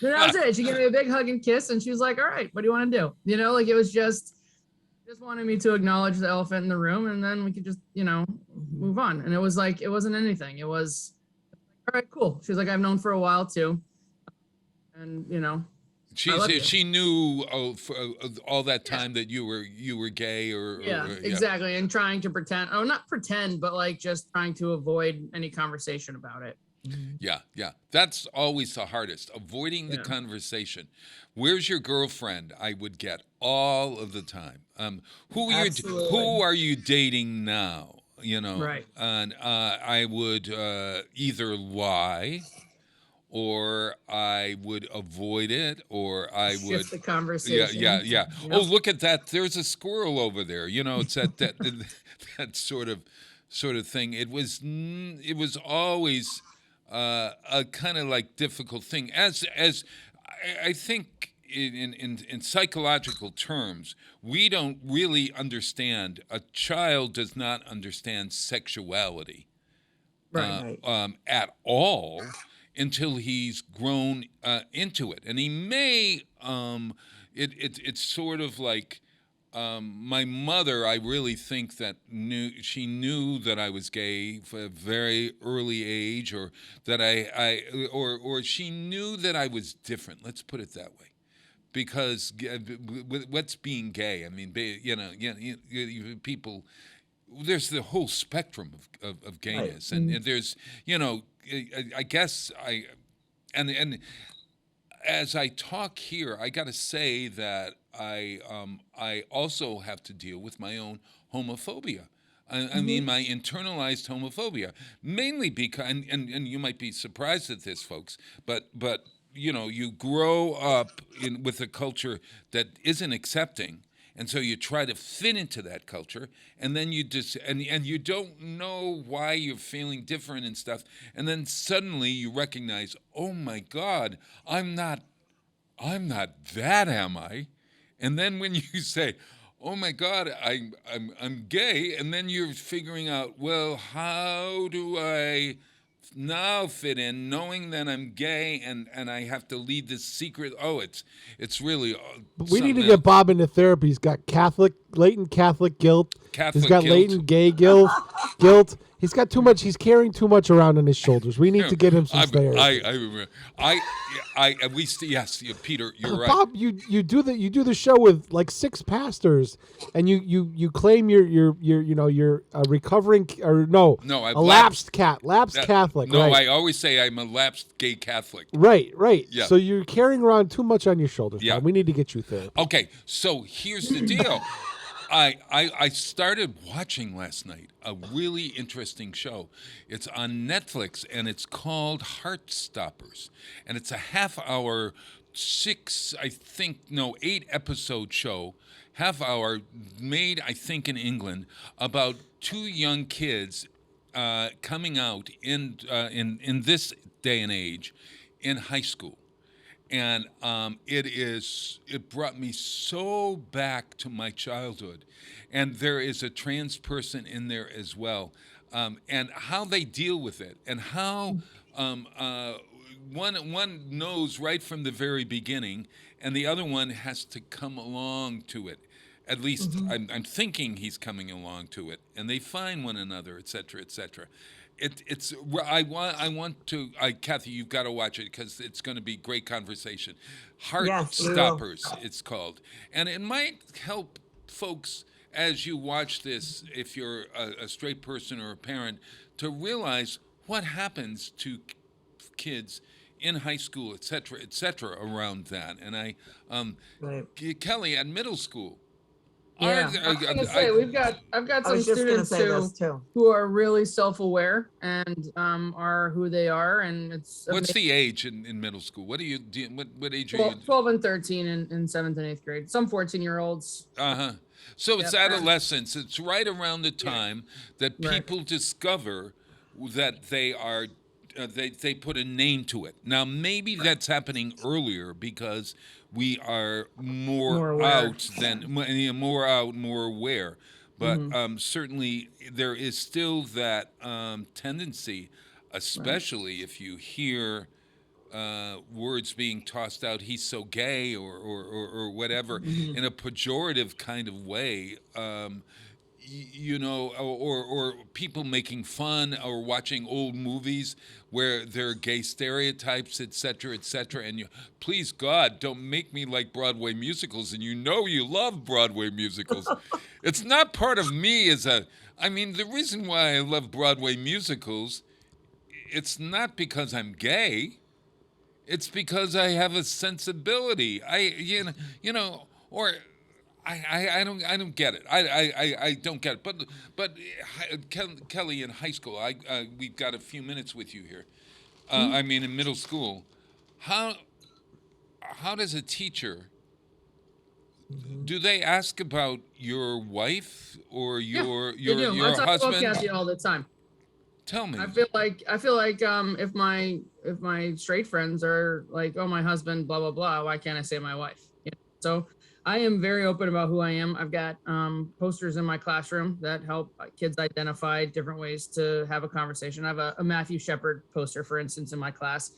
that was it. She gave me a big hug and kiss, and she was like, all right, what do you want to do? It was just wanted me to acknowledge the elephant in the room, and then we could just move on. And it was like, it wasn't anything. It was all right, cool. She was like, I've known for a while too, and she knew for all that time that you were gay or exactly, and trying to pretend, not pretend, but like just trying to avoid any conversation about it. Yeah, that's always the hardest, avoiding the conversation. Where's your girlfriend? I would get all of the time. Who are you dating now? Right. And I would either lie, or I would avoid it, or I would shift the conversation. Yeah. Yep. Oh, look at that! There's a squirrel over there. It's that sort of thing. It was always a kind of like difficult thing. As I think in psychological terms, we don't really understand. A child does not understand sexuality, right. At all. Until he's grown into it, and he may. It's sort of like my mother. I really think that she knew that I was gay for a very early age, or that or she knew that I was different. Let's put it that way, because what's being gay? I mean, people. there's the whole spectrum of gayness, right. and there's, I guess and as I talk here, I got to say that I also have to deal with my own homophobia. I mean, my internalized homophobia, mainly because, and you might be surprised at this, folks, but you grow up with a culture that isn't accepting, and so you try to fit into that culture, and then you and you don't know why you're feeling different and stuff, and then suddenly you recognize, oh my God, I'm not that, am I? And then when you say, oh my God, I'm gay, and then you're figuring out, well, how do I now fit in, knowing that I'm gay and I have to lead this secret? Oh, it's really. We need to get Bob into therapy. He's got latent Catholic guilt. He's got latent gay guilt. He's got too much. He's carrying too much around on his shoulders. We need to get him some therapy. Yes, Peter, you're right. Bob, you do the show with like 6 pastors, and you claim you're a recovering lapsed Catholic. No, right. I always say I'm a lapsed gay Catholic. Right. Yeah. So you're carrying around too much on your shoulders. Yeah. Bob. We need to get you therapy. Okay, so here's the deal. I started watching last night a really interesting show. It's on Netflix, and it's called Heartstoppers. And it's a half-hour, 8-episode show, half-hour, made, I think, in England, about 2 young kids coming out in this day and age in high school. And it brought me so back to my childhood. And there is a trans person in there as well. And how they deal with it, and how one knows right from the very beginning, and the other one has to come along to it. At least I'm thinking he's coming along to it, and they find one another, et cetera, et cetera. Kathy, you've got to watch it because it's going to be great conversation. Heartstoppers, it's called. And it might help folks as you watch this, if you're a straight person or a parent, to realize what happens to kids in high school, et cetera, around that. And Kelly, at middle school, yeah, I was going to say I've got some students who are really self-aware and are who they are, and it's. What's the age in middle school? What age are you? 12 and 13 in 7th and 8th grade. Some 14-year-olds. So it's adolescence. It's right around the time that people discover that they are. They put a name to it. Now maybe that's happening earlier because we are more out, more aware. But certainly there is still that tendency, especially if you hear words being tossed out, he's so gay or whatever, in a pejorative kind of way, or people making fun or watching old movies where there are gay stereotypes, et cetera, and please God, don't make me like Broadway musicals, and you love Broadway musicals. It's not part of me the reason why I love Broadway musicals, it's not because I'm gay, it's because I have a sensibility. I don't get it. I don't get it. But Kelly, in high school, we've got a few minutes with you here. In middle school, how does a teacher? Do they ask about your wife or your husband? I talk about Kathy all the time. Tell me. I feel like if my straight friends are like, oh, my husband, blah blah blah, why can't I say my wife? So I am very open about who I am. I've got posters in my classroom that help kids identify different ways to have a conversation. I have a Matthew Shepard poster, for instance, in my class.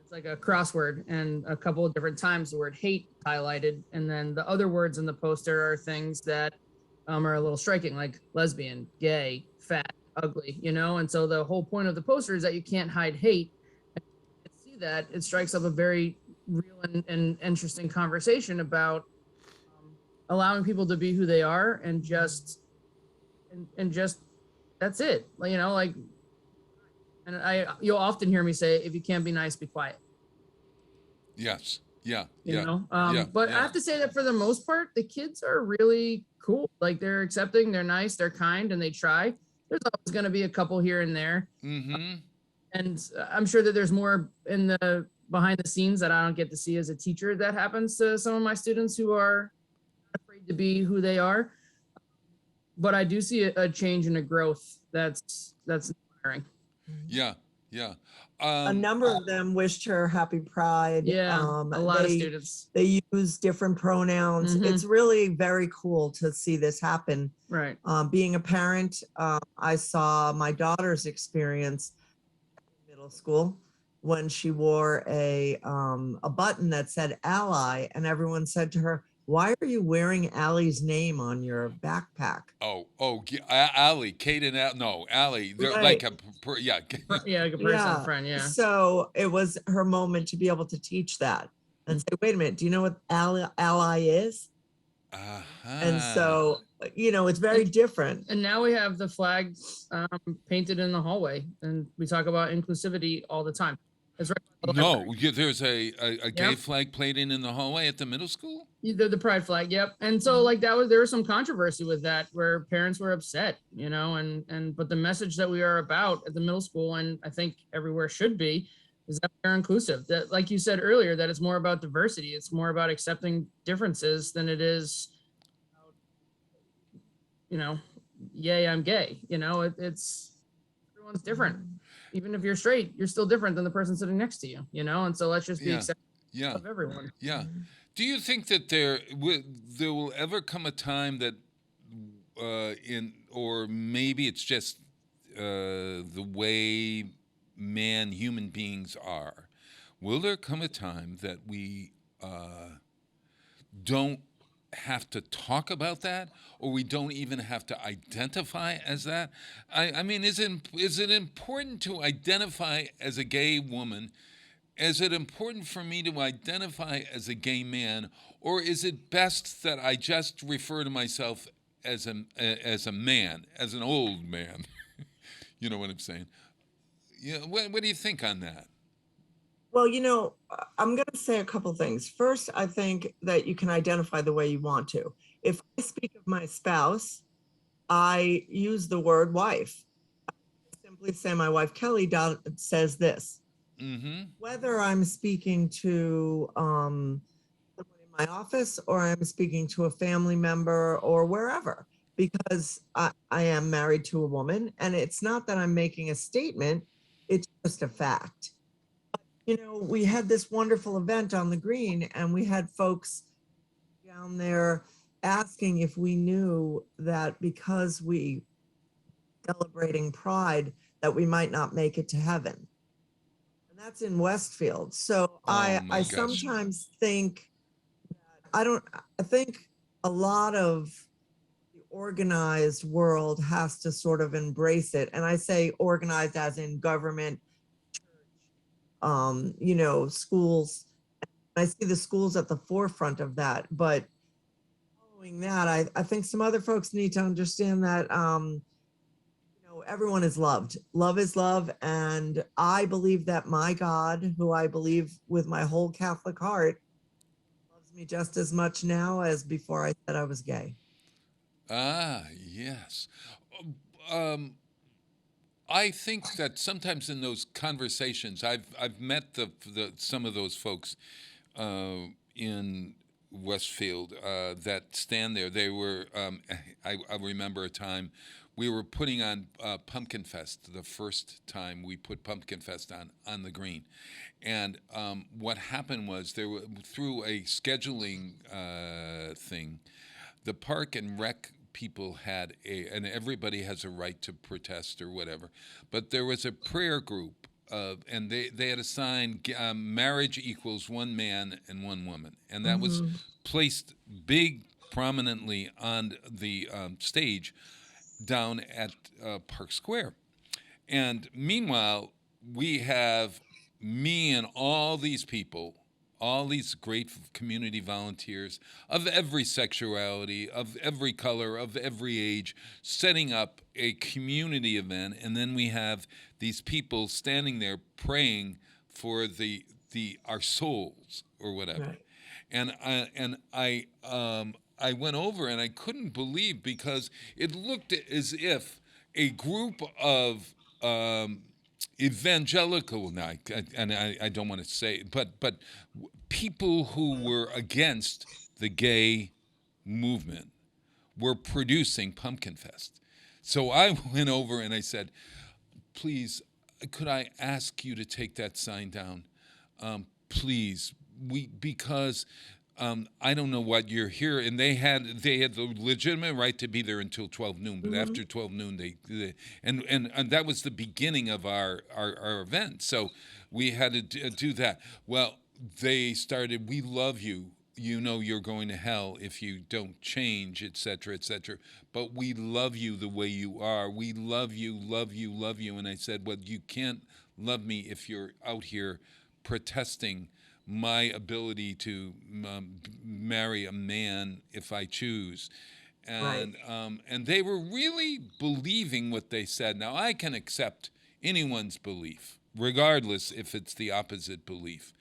It's like a crossword, and a couple of different times the word hate highlighted, and then the other words in the poster are things that are a little striking, like lesbian, gay, fat, ugly, and so the whole point of the poster is that you can't hide hate. And you can see that it strikes up a very real and interesting conversation about allowing people to be who they are and just and just that's it. Like, and you'll often hear me say, if you can't be nice, be quiet. Yes. Yeah. But I have to say that for the most part, the kids are really cool. Like, they're accepting, they're nice, they're kind, and they try. There's always going to be a couple here and there. Mm-hmm. And I'm sure that there's more in the behind the scenes that I don't get to see as a teacher that happens to some of my students who are afraid to be who they are. But I do see a change and a growth that's inspiring. Yeah. A number of them wished her happy Pride. Yeah, a lot of students. They use different pronouns. Mhm. It's really very cool to see this happen. Right. Being a parent, I saw my daughter's experience in middle school when she wore a button that said Ally, and everyone said to her, "Why are you wearing Allie's name on your backpack?" Allie, Kate and Allie. They're Right. like a like a person, friend. Yeah. So it was her moment to be able to teach that and say, "Wait a minute, do you know what ally is?" And so, it's very different. And now we have the flag painted in the hallway, and we talk about inclusivity all the time. That's right. No, there's a gay flag plated in the hallway at the middle school? The pride flag, yep. And so there was some controversy with that where parents were upset, but the message that we are about at the middle school, and I think everywhere should be, is that we're inclusive. That, like you said earlier, that it's more about diversity. It's more about accepting differences than it is, yay, I'm gay. It's everyone's different. Even if you're straight, you're still different than the person sitting next to you, and so let's just be accepting of everyone. Yeah. Do you think that there will ever come a time that or maybe it's just the way human beings are, will there come a time that we don't have to talk about that, or we don't even have to identify as that? I mean, is it important to identify as a gay woman? Is it important for me to identify as a gay man, or is it best that I just refer to myself as a man, as an old man? You know what I'm saying? What do you think on that? Well, I'm going to say a couple things. First, I think that you can identify the way you want to. If I speak of my spouse, I use the word wife. I simply say my wife Kelly says this. Mm-hmm. Whether I'm speaking to someone in my office or I'm speaking to a family member or wherever, because I am married to a woman, and it's not that I'm making a statement, it's just a fact. We had this wonderful event on the green, and we had folks down there asking if we knew that because we celebrating Pride, that we might not make it to heaven. And that's in Westfield. So I sometimes think that I think a lot of the organized world has to sort of embrace it. And I say organized as in government, schools. I see the schools at the forefront of that, but following that, I think some other folks need to understand that, everyone is loved. Love is love. And I believe that my God, who I believe with my whole Catholic heart, loves me just as much now as before I said I was gay. Ah, yes. I think that sometimes in those conversations, I've met some of those folks in Westfield that stand there. They were I remember a time we were putting on Pumpkin Fest. The first time we put Pumpkin Fest on the green, and what happened was through a scheduling thing, the Park and Rec people had and everybody has a right to protest or whatever, but there was a prayer group and they had assigned marriage equals one man and one woman, and that was placed prominently on the stage down at Park Square. And meanwhile, we have me and all these people, all these great community volunteers of every sexuality, of every color, of every age, setting up a community event, and then we have these people standing there praying for our souls or whatever. Right. And I went over and I couldn't believe, because it looked as if a group of evangelical, and I don't want to say, but people who were against the gay movement were producing Pumpkin Fest. So I went over and I said, please, could I ask you to take that sign down? Please, because I don't know what you're here, and they had the legitimate right to be there until 12 noon, but after 12 noon, they and that was the beginning of our event, so we had to do that. Well, they started, we love you, you know you're going to hell if you don't change, etc., etc., but we love you the way you are. We love you, love you, love you. And I said, well, you can't love me if you're out here protesting my ability to marry a man if I choose. And right. And they were really believing what they said. Now, I can accept anyone's belief, regardless if it's the opposite belief.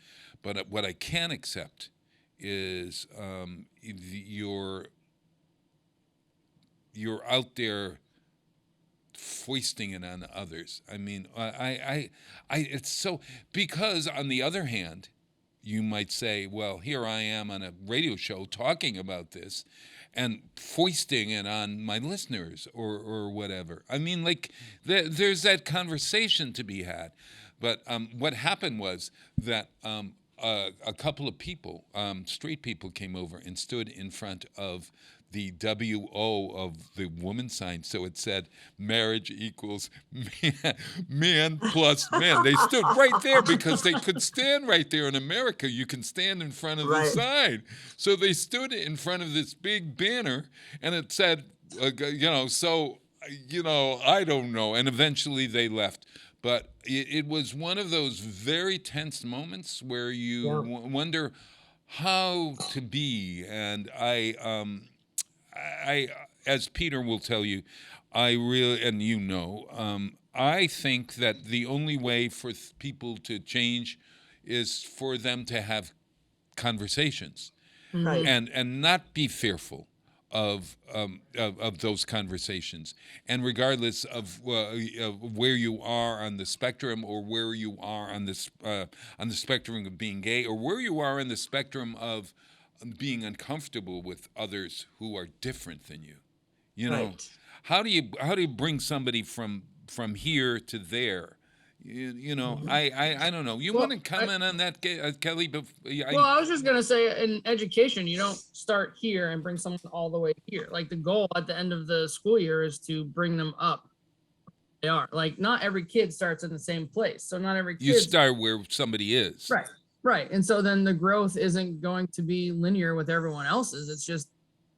But what I can't accept is you're out there foisting it on others. I mean, I it's so, because on the other hand, you might say, well, here I am on a radio show talking about this and foisting it on my listeners or whatever. I mean, like, there's that conversation to be had. But what happened was that a couple of people, straight people, came over and stood in front of the WO of the woman sign. So it said marriage equals man plus man. They stood right there because they could stand right there. In America, you can stand in front of the sign. So they stood in front of this big banner, and it said, I don't know. And eventually they left. But it was one of those very tense moments where you wonder how to be. And I, as Peter will tell you, I really, and you know, I think that the only way for people to change is for them to have conversations, right, and not be fearful of those conversations. And regardless of where you are on the spectrum, or where you are on the spectrum of being gay, or where you are on the spectrum of being uncomfortable with others who are different than you, you know, right. How do you bring somebody from here to there? You know, I don't know. You want to comment on that, Kelly? I was just gonna say, in education, you don't start here and bring someone all the way here. Like, the goal at the end of the school year is to bring them up. They are, like, not every kid starts in the same place, so not every kid. You start where somebody is. Right. Right. And so then the growth isn't going to be linear with everyone else's. It's just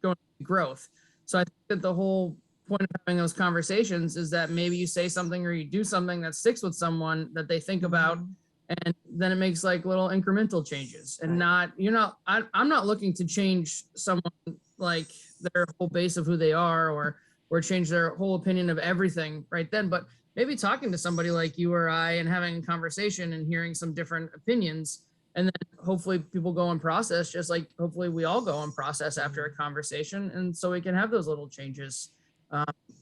going to be growth. So I think that the whole point of having those conversations is that maybe you say something or you do something that sticks with someone that they think about, and then it makes like little incremental changes, and I'm not looking to change someone, like, their whole base of who they are, or change their whole opinion of everything right then. But maybe talking to somebody like you or I and having a conversation and hearing some different opinions. And then hopefully people go and process, just like hopefully we all go and process after a conversation. And so we can have those little changes.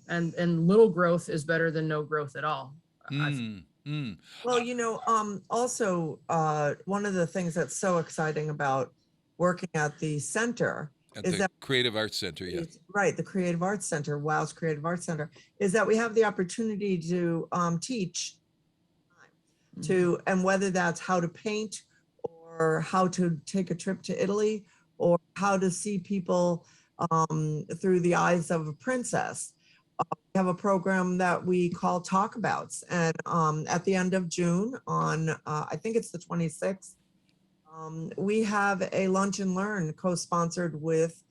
And little growth is better than no growth at all. Well, also one of the things that's so exciting about working at the center is that Creative Arts Center, right, the Creative Arts Center, WOW's Creative Arts Center, is that we have the opportunity to teach, and whether that's how to paint, or how to take a trip to Italy, or how to see people through the eyes of a princess. We have a program that we call Talkabouts, and at the end of June, on I think it's the 26th, we have a lunch and learn co-sponsored with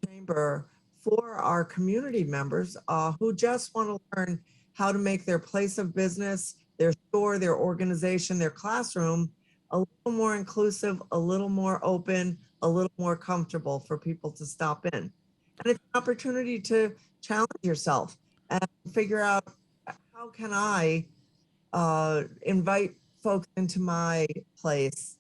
Chamber for our community members who just want to learn how to make their place of business, their store, their organization, their classroom a little more inclusive, a little more open, a little more comfortable for people to stop in. And it's an opportunity to challenge yourself and figure out, how can I invite folks into my place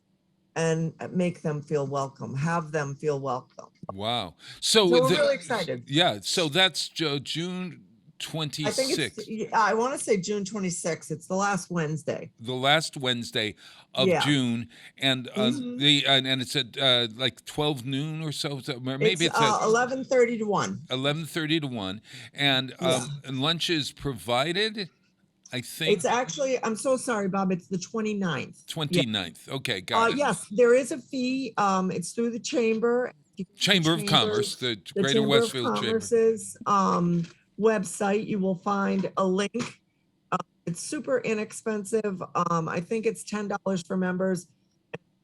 and make them feel welcome, have them feel welcome. Wow. So we're really excited. Yeah. So that's June 26th. I think I want to say June 26th. It's the last Wednesday. The last Wednesday of June, and and it's at like 12 noon or so. Maybe it's 11:30 to 1. 11:30 to 1, and lunch is provided. I think it's actually, I'm so sorry, Bob, it's the 29th. 29th. Yeah. Okay, got it. Yes, there is a fee. It's through the Chamber of Commerce, the Greater Westfield Chamber's website. You will find a link. It's super inexpensive. I think it's $10 for members,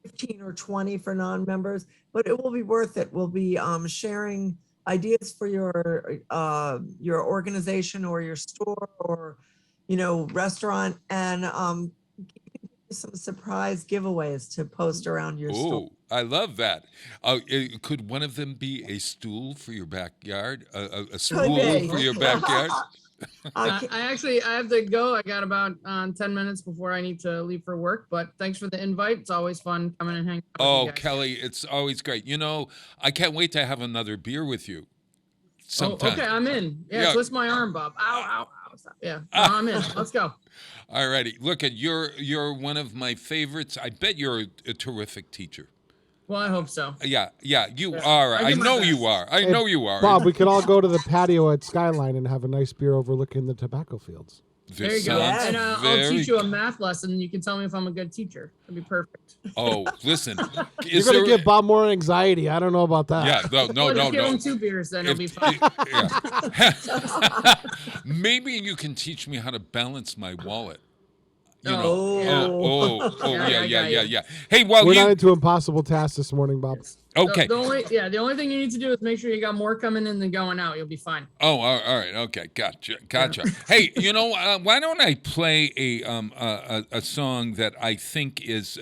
15 or 20 for non-members, but it will be worth it. We'll be sharing ideas for your organization or your store or restaurant, and some surprise giveaways to post around your store. I love that. Could one of them be a stool for your backyard? A spool for your backyard? I have to go. I got about 10 minutes before I need to leave for work, but thanks for the invite. It's always fun coming and hanging out with you guys. Kelly, it's always great. I can't wait to have another beer with you sometime. Okay, I'm in. Yeah, twist my arm, Bob. Ow, ow, ow. Yeah, I'm in. Let's go. All righty. Look, you're one of my favorites. I bet you're a terrific teacher. Well, I hope so. Yeah, you are. I know you are. I know you are. Bob, we could all go to the patio at Skyline and have a nice beer overlooking the tobacco fields. There you go. And I'll teach you a math lesson, and you can tell me if I'm a good teacher. That'd be perfect. Oh, listen. You're going to give Bob more anxiety. I don't know about that. Yeah, no. Give him 2 beers, then it'll be fine. Maybe you can teach me how to balance my wallet. Yeah. Hey, we're not into impossible tasks this morning, Bob. Okay. The only thing you need to do is make sure you got more coming in than going out. You'll be fine. Oh, all right. Okay, gotcha. Hey, why don't I play a song that I think is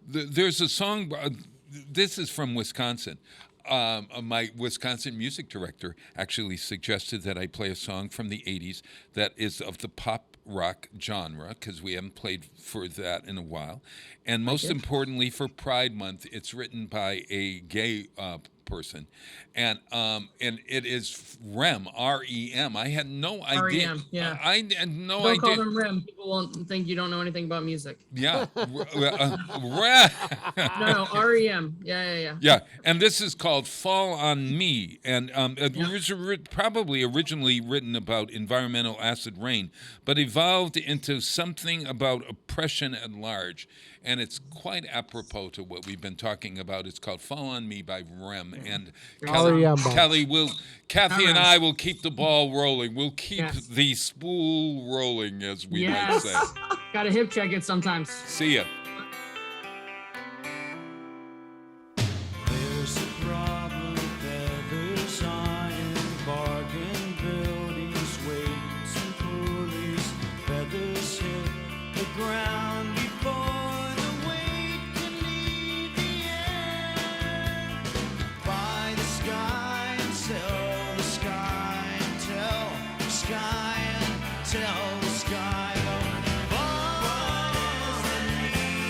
there's a song. This is from Wisconsin. My Wisconsin music director actually suggested that I play a song from the 80s that is of the pop rock genre, because we haven't played for that in a while. And most importantly, for Pride Month, it's written by a gay person, and it is Rem, R-E-M. I had no idea. R-E-M, yeah. I had no idea. Don't call them Rem. People won't think you don't know anything about music. Yeah. No, R-E-M. Yeah. Yeah, and this is called Fall on Me, and it was probably originally written about environmental acid rain, but evolved into something about oppression at large. And it's quite apropos to what we've been talking about. It's called Fall on Me by Rem. And Kathy and I will keep the ball rolling. We'll keep the spool rolling, as we might say. Got to hip check it sometimes. See ya. There's a problem, feathers on bargain buildings, weights and pulleys, feathers hit the ground before. Tell the sky, fall on me.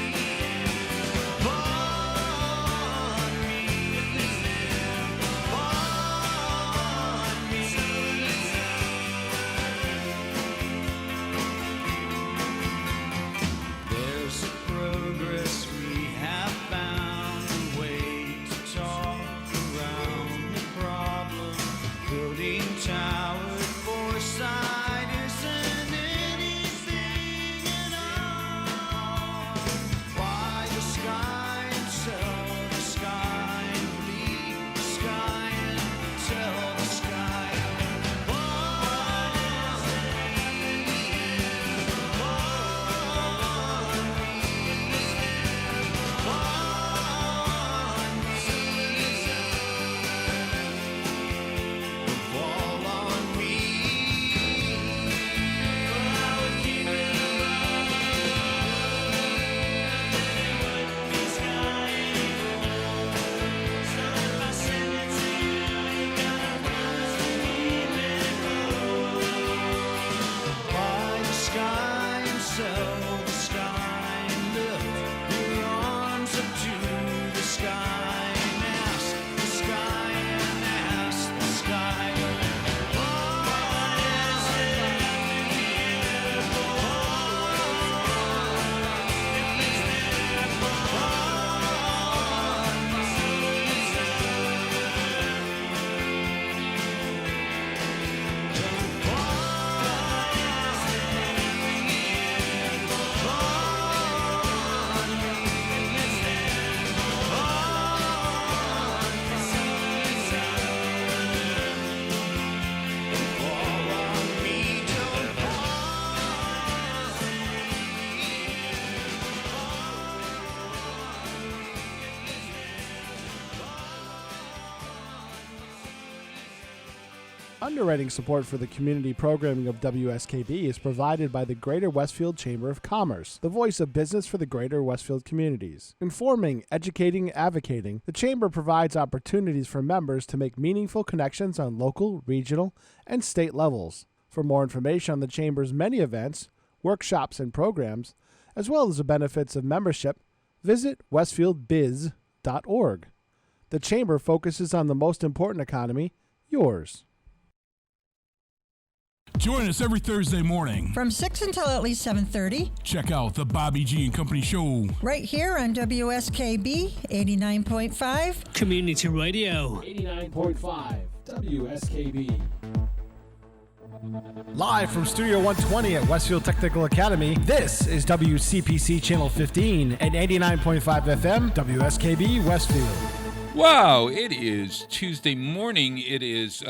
Underwriting support for the community programming of WSKB is provided by the Greater Westfield Chamber of Commerce, the voice of business for the Greater Westfield communities. Informing, educating, advocating, the Chamber provides opportunities for members to make meaningful connections on local, regional, and state levels. For more information on the Chamber's many events, workshops, and programs, as well as the benefits of membership, visit westfieldbiz.org. The Chamber focuses on the most important economy, yours. Join us every Thursday morning from 6 until at least 7:30. Check out the Bobby G and Company Show right here on WSKB 89.5 Community Radio. 89.5 WSKB. Live from Studio 120 at Westfield Technical Academy, this is WCPC Channel 15 and 89.5 FM WSKB Westfield. Wow, it is Tuesday morning. It is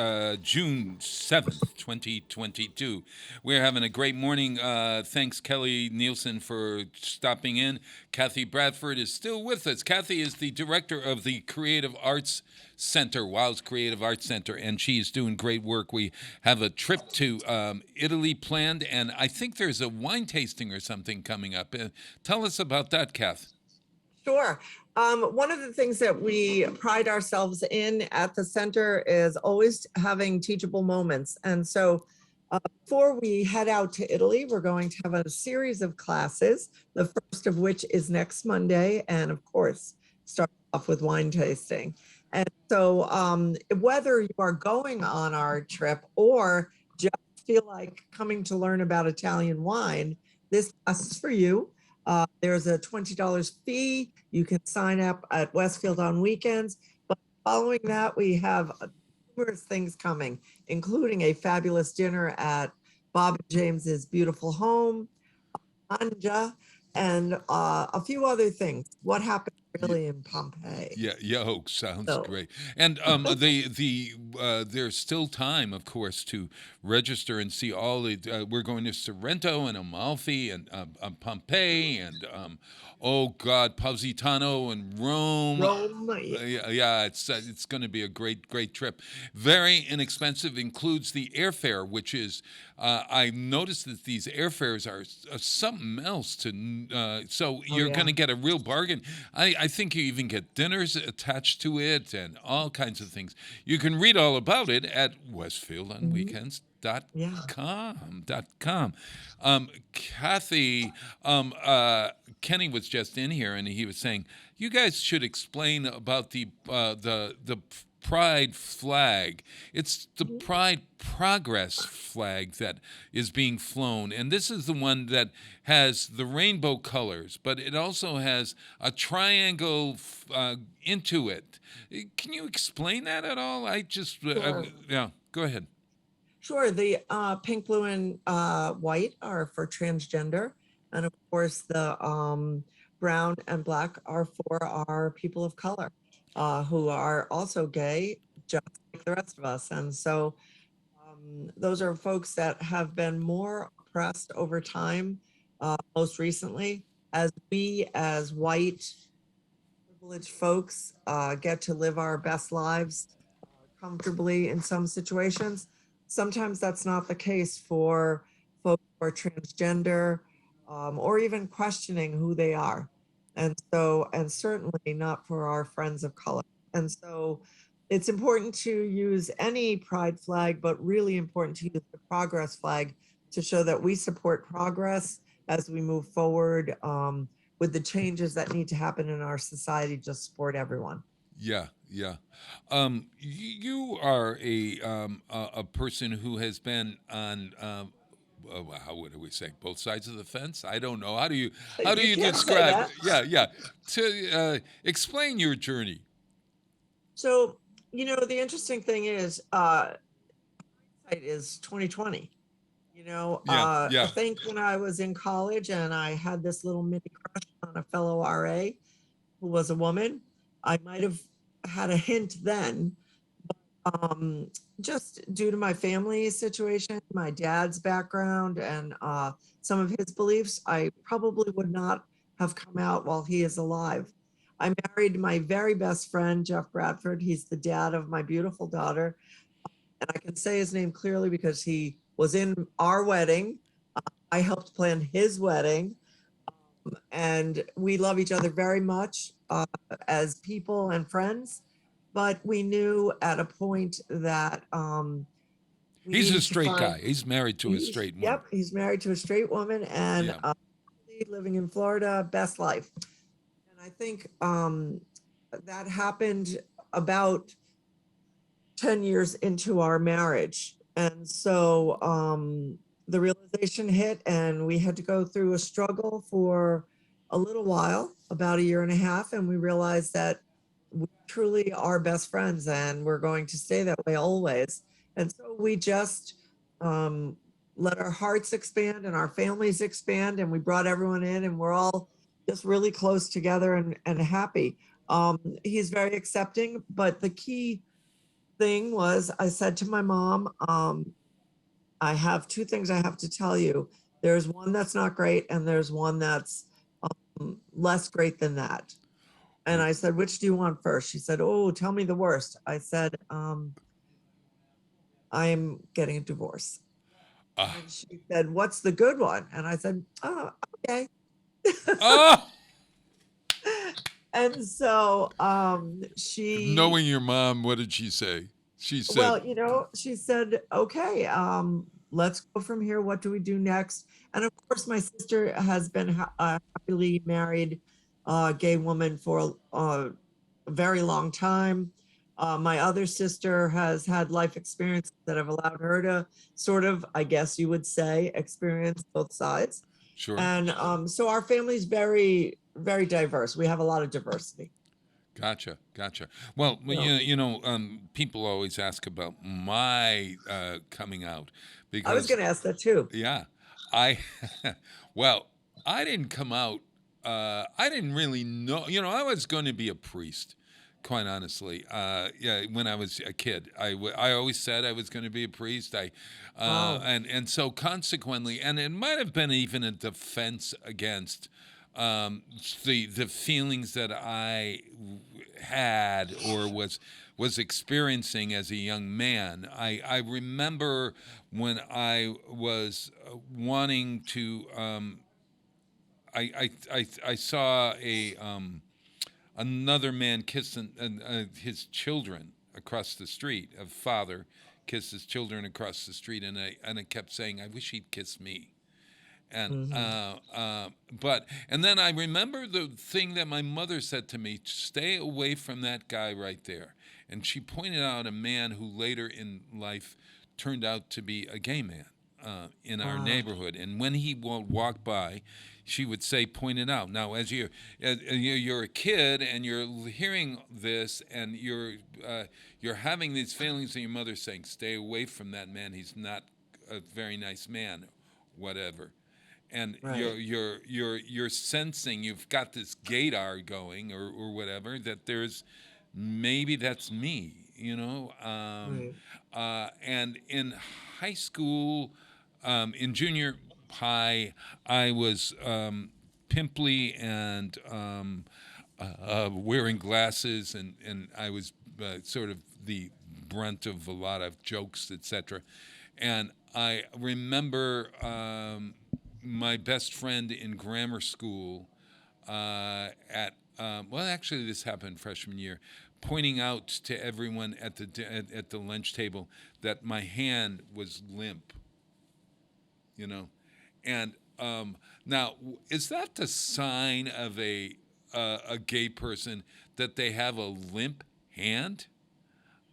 June 7th, 2022. We're having a great morning. Thanks, Kelly Nielsen, for stopping in. Kathy Bradford is still with us. Kathy is the director of the Creative Arts Center, WOW's Creative Arts Center, and she's doing great work. We have a trip to Italy planned, and I think there's a wine tasting or something coming up. Tell us about that, Kath. Sure. One of the things that we pride ourselves in at the center is always having teachable moments. And so before we head out to Italy, we're going to have a series of classes, the first of which is next Monday, and of course, start off with wine tasting. And so whether you are going on our trip or just feel like coming to learn about Italian wine, this class is for you. There's a $20 fee. You can sign up at Westfield on weekends. But following that, we have numerous things coming, including a fabulous dinner at Bob and James's beautiful home, Anja, and a few other things. What happened really in Pompeii? Yeah, sounds great. And there's still time, of course, to register and see all the. We're going to Sorrento and Amalfi and Pompeii and Positano and Rome. Yeah, it's going to be a great trip. Very inexpensive. Includes the airfare, which is. I noticed that these airfares are something else so you're going to get a real bargain. I think you even get dinners attached to it and all kinds of things. You can read all about it at westfieldonweekends.com. Kathy, Kenny was just in here and he was saying, you guys should explain about the Pride flag. It's the Pride Progress flag that is being flown. And this is the one that has the rainbow colors, but it also has a triangle into it. Can you explain that at all? Sure. Go ahead. Sure. The pink, blue, and white are for transgender. And of course, the brown and black are for our people of color. Who are also gay, just like the rest of us. And so those are folks that have been more oppressed over time, most recently, as we as white privileged folks get to live our best lives comfortably in some situations. Sometimes that's not the case for folks who are transgender or even questioning who they are. And certainly not for our friends of color. And so it's important to use any pride flag, but really important to use the progress flag to show that we support progress as we move forward with the changes that need to happen in our society to support everyone. Yeah. You are a person who has been on what do we say? Both sides of the fence? I don't know. How do you describe? Yeah. To explain your journey. So the interesting thing is, hindsight is 2020. I think when I was in college and I had this little mini crush on a fellow RA who was a woman, I might have had a hint then. Just due to my family situation, my dad's background, and some of his beliefs, I probably would not have come out while he is alive. I married my very best friend, Jeff Bradford. He's the dad of my beautiful daughter. and I can say his name clearly because he was in our wedding. I helped plan his wedding, and we love each other very much as people and friends. But we knew at a point that he's a straight guy. He's married to a straight woman. Yep, he's married to a straight woman, and Yeah. living in Florida, best life. And I think that happened about 10 years into our marriage. And so the realization hit, and we had to go through a struggle for a little while, about a year and a half. And we realized that we truly are best friends, and we're going to stay that way always. And so we just let our hearts expand and our families expand, and we brought everyone in, and we're all just really close together and happy. He's very accepting, but the key thing was I said to my mom, I have two things I have to tell you. There's one that's not great, and there's one that's less great than that. And I said, which do you want first? She said, oh, tell me the worst. I said, I'm getting a divorce. And she said, what's the good one? And I said, oh, okay. Oh! And so she... Knowing your mom, what did she say? She said... Well, she said, okay, let's go from here. What do we do next? And of course, my sister has been a happily married gay woman for a very long time. My other sister has had life experiences that have allowed her to sort of, I guess you would say, experience both sides. Sure. And so our family's very, very diverse. We have a lot of diversity. Gotcha. Well, people always ask about my coming out. Because I was going to ask that too. Yeah. I didn't come out. I didn't really know. I was going to be a priest, quite honestly. When I was a kid, I always said I was going to be a priest. And so consequently, and it might have been even a defense against the feelings that I had or was experiencing as a young man. I remember when I was wanting to. I saw another man kiss his children across the street. A father kissed his children across the street, and I kept saying, "I wish he'd kiss me." And and then I remember the thing that my mother said to me: "Stay away from that guy right there." And she pointed out a man who later in life turned out to be a gay man in our neighborhood. And when he would walk by, she would say, "Point it out." Now, as you're a kid and you're hearing this, and you're having these feelings, and your mother saying, "Stay away from that man. He's not a very nice man," whatever. And right. you're sensing you've got this gaydar going or whatever, that there's maybe that's me, right. And in high school, in junior high, I was pimply and wearing glasses, and I was sort of the brunt of a lot of jokes, etc. And I remember my best friend in grammar school actually this happened freshman year, pointing out to everyone at the lunch table that my hand was limp. And now, is that the sign of a gay person, that they have a limp hand?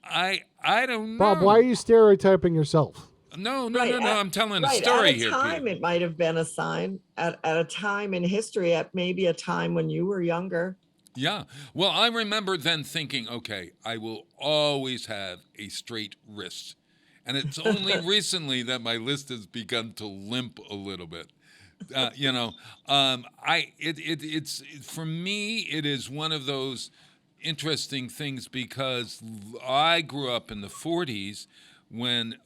I don't know. Bob, why are you stereotyping yourself? No. I'm telling a story here. At a time, it might have been a sign. At a time in history, at maybe a time when you were younger. Yeah. Well, I remember then thinking, okay, I will always have a straight wrist. And it's only recently that my wrist has begun to limp a little bit. It's for me, it is one of those interesting things, because I grew up in the 40s when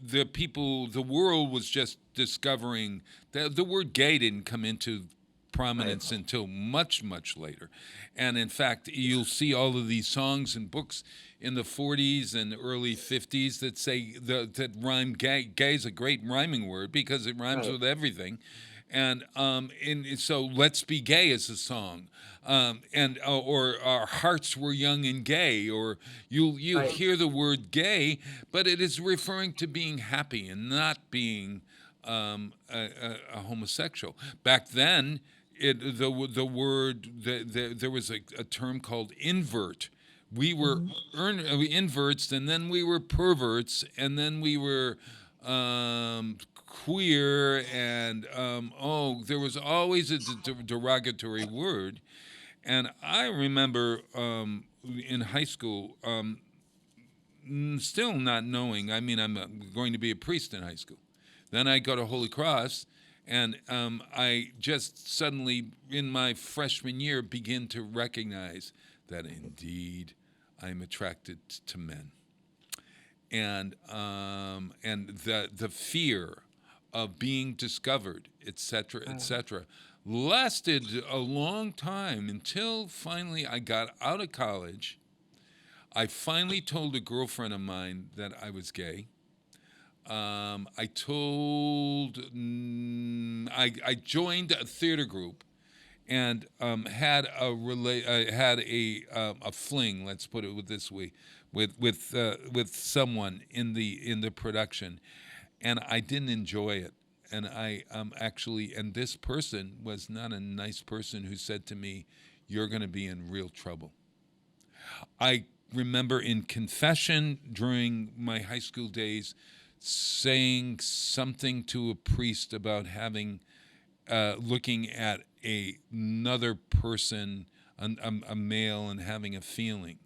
the world was just discovering that the word gay didn't come into prominence until much, much later. And in fact, you'll see all of these songs and books in the 40s and early 50s that say that rhyme gay. Gay is a great rhyming word because it rhymes with everything. And so Let's Be Gay is a song. Or Our Hearts Were Young and Gay, or you'll hear the word gay, but it is referring to being happy and not being a homosexual. Back then, there was a term called invert. We were inverts, and then we were perverts, and then we were queer, and there was always a derogatory word. And I remember in high school, still not knowing. I mean, I'm going to be a priest in high school. Then I go to Holy Cross, and I just suddenly, in my freshman year, begin to recognize that indeed I'm attracted to men. And the fear of being discovered, etc., etc., lasted a long time until finally I got out of college. I finally told a girlfriend of mine that I was gay. I joined a theater group and had a fling. Let's put it this way, with someone in the production, and I didn't enjoy it. And I and this person was not a nice person who said to me, "You're going to be in real trouble." I remember in confession during my high school days saying something to a priest about looking at another person, a male, and having a feeling,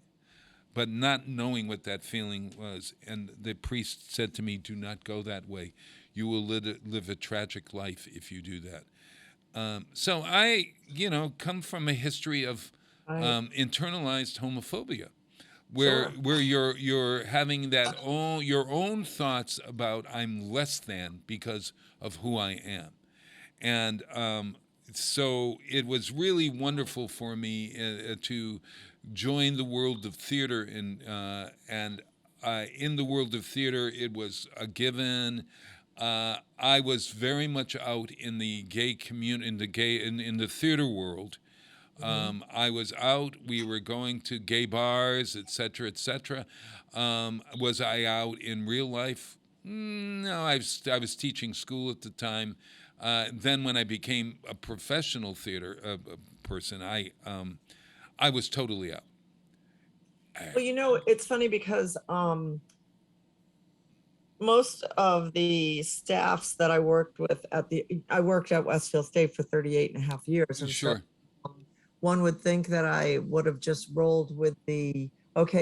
but not knowing what that feeling was. And the priest said to me, "Do not go that way. You will live a tragic life if you do that." So I, come from a history of internalized homophobia, where you're having your own thoughts about I'm less than because of who I am, and so it was really wonderful for me to join the world of theater, and in the world of theater it was a given. I was very much out in the gay community, in the theater world. I was out. We were going to gay bars, etc., etc. Was I out in real life? No, I was teaching school at the time. Then, when I became a professional theater person, I was totally out. Well, it's funny because most of the staffs that I worked with I worked at Westfield State for 38 and a half years. And sure. So, one would think that I would have just rolled with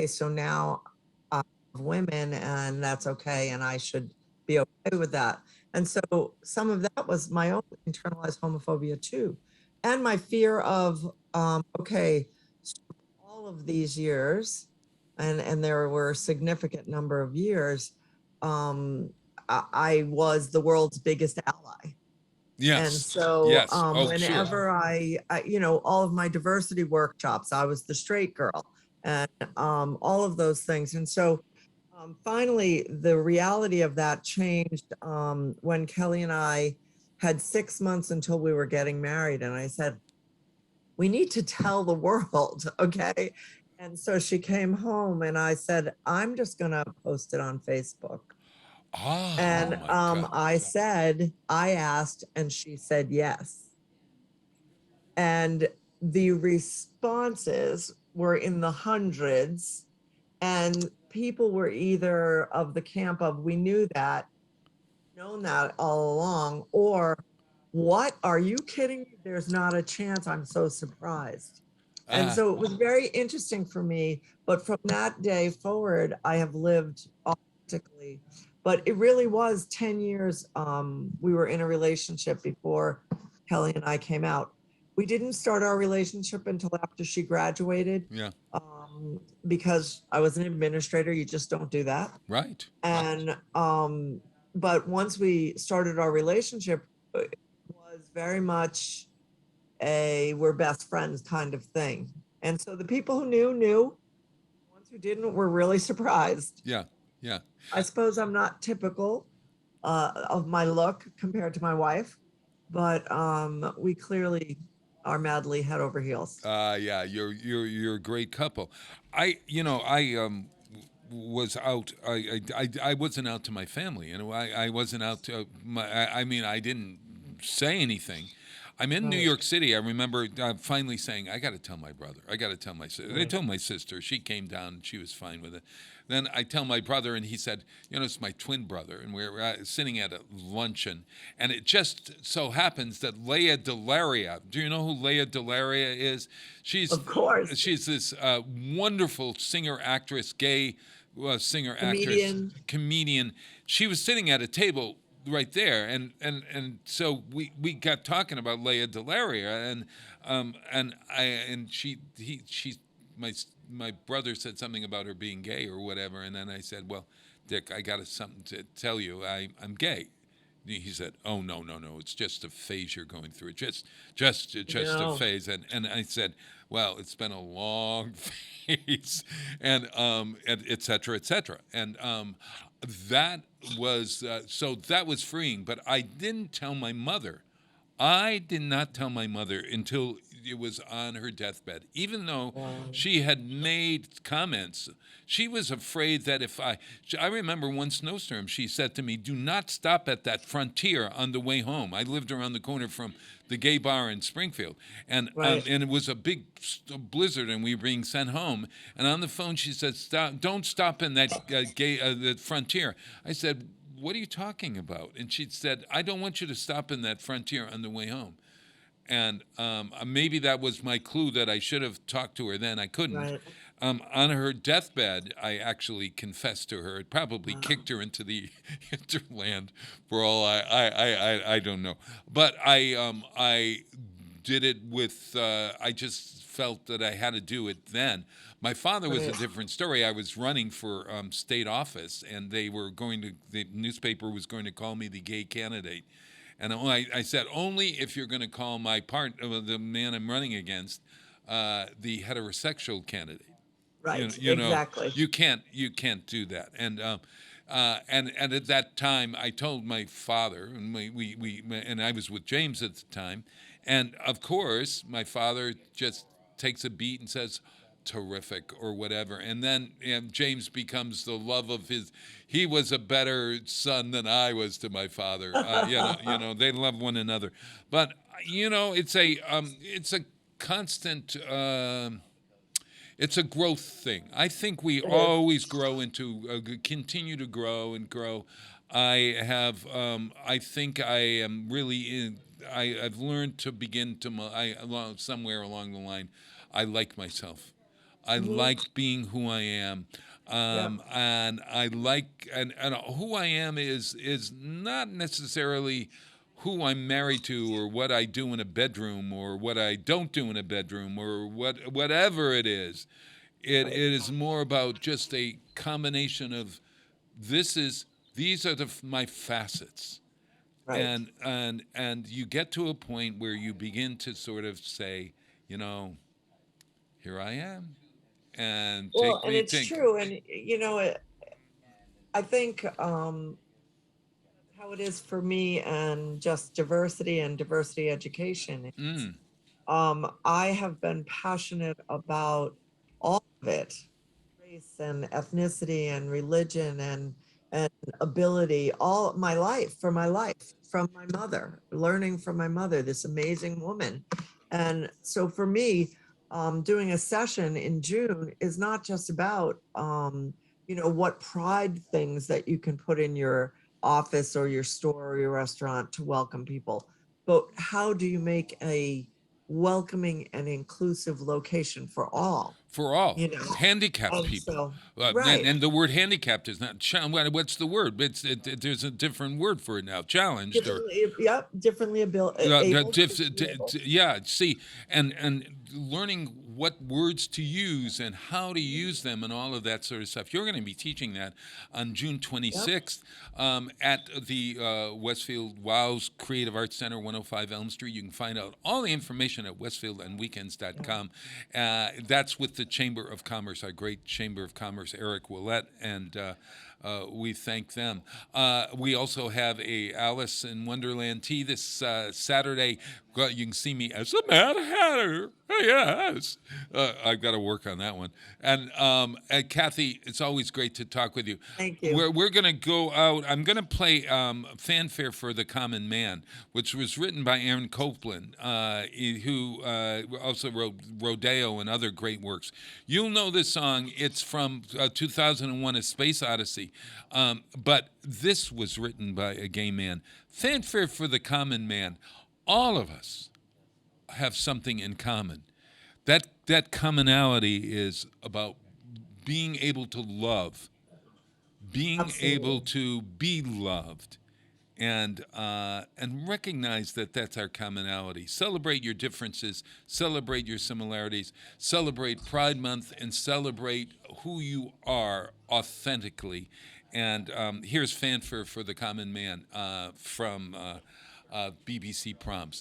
so now I have women and that's okay. And I should be okay with that. And so some of that was my own internalized homophobia too. And my fear of, so all of these years, and there were a significant number of years, I was the world's biggest ally. Yes. And so yes. whenever I, all of my diversity workshops, I was the straight girl and all of those things. And so finally, the reality of that changed when Kelly and I had 6 months until we were getting married. And I said, we need to tell the world, okay? And so she came home and I said, I'm just going to post it on Facebook. And I asked, and she said yes. And the responses were in the hundreds, and people were either of the camp of, we knew that, known that all along, or what, are you kidding me? There's not a chance. I'm so surprised. And so it was very interesting for me. But from that day forward, I have lived authentically. But it really was 10 years. We were in a relationship before Kelly and I came out. We didn't start our relationship until after she graduated. Yeah. Because I was an administrator. You just don't do that. Right. And but once we started our relationship, it was very much we're best friends kind of thing. And so the people who knew. The ones who didn't were really surprised. Yeah. I suppose I'm not typical of my look compared to my wife, but we clearly are madly head over heels. Yeah, you're a great couple. I was out. I wasn't out to my family. I wasn't out to I mean, I didn't say anything. I'm in New York City. I remember finally saying, I got to tell my brother. I got to tell my sister. They told my sister. She came down and she was fine with it. Then I tell my brother, and he said, it's my twin brother, and we're sitting at a luncheon, and it just so happens that Leah Delaria. Do you know who Leah Delaria is? Of course. She's this wonderful singer, actress, gay singer, comedian. Actress, comedian. She was sitting at a table right there, and so we got talking about Leah Delaria, and my brother said something about her being gay or whatever, and then I said, well, Dick, I got something to tell you. I'm gay. He said, oh, no, it's just a phase you're going through. Just a phase. And I said, well, it's been a long phase, and et cetera, et cetera. And that was that was freeing. But I didn't tell my mother. I did not tell my mother until it was on her deathbed. Even though she had made comments, she was afraid that I remember one snowstorm, she said to me, do not stop at that Frontier on the way home. I lived around the corner from the gay bar in Springfield. And it was a big blizzard, and we were being sent home. And on the phone, she said, don't stop in that the Frontier. I said, what are you talking about? And she said, I don't want you to stop in that Frontier on the way home. And maybe that was my clue that I should have talked to her then. I couldn't. Right. On her deathbed, I actually confessed to her. It probably kicked her into the hinterland for all I don't know. But I did it with, I just felt that I had to do it then. My father was a different story. I was running for state office, and the newspaper was going to call me the gay candidate. And I said, only if you're going to call my the man I'm running against, the heterosexual candidate. Right. Exactly. You can't do that. And at that time, I told my father, and and I was with James at the time, and of course, my father just takes a beat and says, terrific, or whatever. And then James becomes the love of he was a better son than I was to my father. They love one another. But it's a constant. It's a growth thing. I think we always grow continue to grow and grow. I think I am really I've learned to begin to somewhere along the line, I like myself. I like being who I am. And I like, and who I am is not necessarily who I'm married to, or what I do in a bedroom, or what I don't do in a bedroom, or whatever it is. It is more about just a combination of these are my facets. Right. And you get to a point where you begin to sort of say, here I am. And it's true. And, I think how it is for me, and just diversity and diversity education. I have been passionate about all of it, race and ethnicity and religion and ability, all my life, from my mother, learning from my mother, this amazing woman. And so for me, doing a session in June is not just about, what pride things that you can put in your office or your store or your restaurant to welcome people, but how do you make a welcoming and inclusive location for all? For all, you know, handicapped people. Right. And the word handicapped is not, what's the word? There's a different word for it now, challenged. Differently able. Yeah, see, and learning what words to use and how to use them and all of that sort of stuff. You're going to be teaching that on June 26th at the Westfield WOW's Creative Arts Center, 105 Elm Street. You can find out all the information at westfielandweekends.com. That's with the Chamber of Commerce, our great Chamber of Commerce, Eric Willett, and we thank them. We also have a Alice in Wonderland tea this Saturday. You can see me as a Mad Hatter. Yes. I've got to work on that one. And Kathy, it's always great to talk with you. Thank you. We're going to go out. I'm going to play Fanfare for the Common Man, which was written by Aaron Copland, who also wrote Rodeo and other great works. You'll know this song. It's from 2001, A Space Odyssey. But this was written by a gay man. Fanfare for the Common Man. All of us have something in common. That commonality is about being able to love, being able to be loved, and recognize that that's our commonality. Celebrate your differences, celebrate your similarities, celebrate Pride Month, and celebrate who you are authentically. And here's Fanfare for the Common Man from BBC Proms.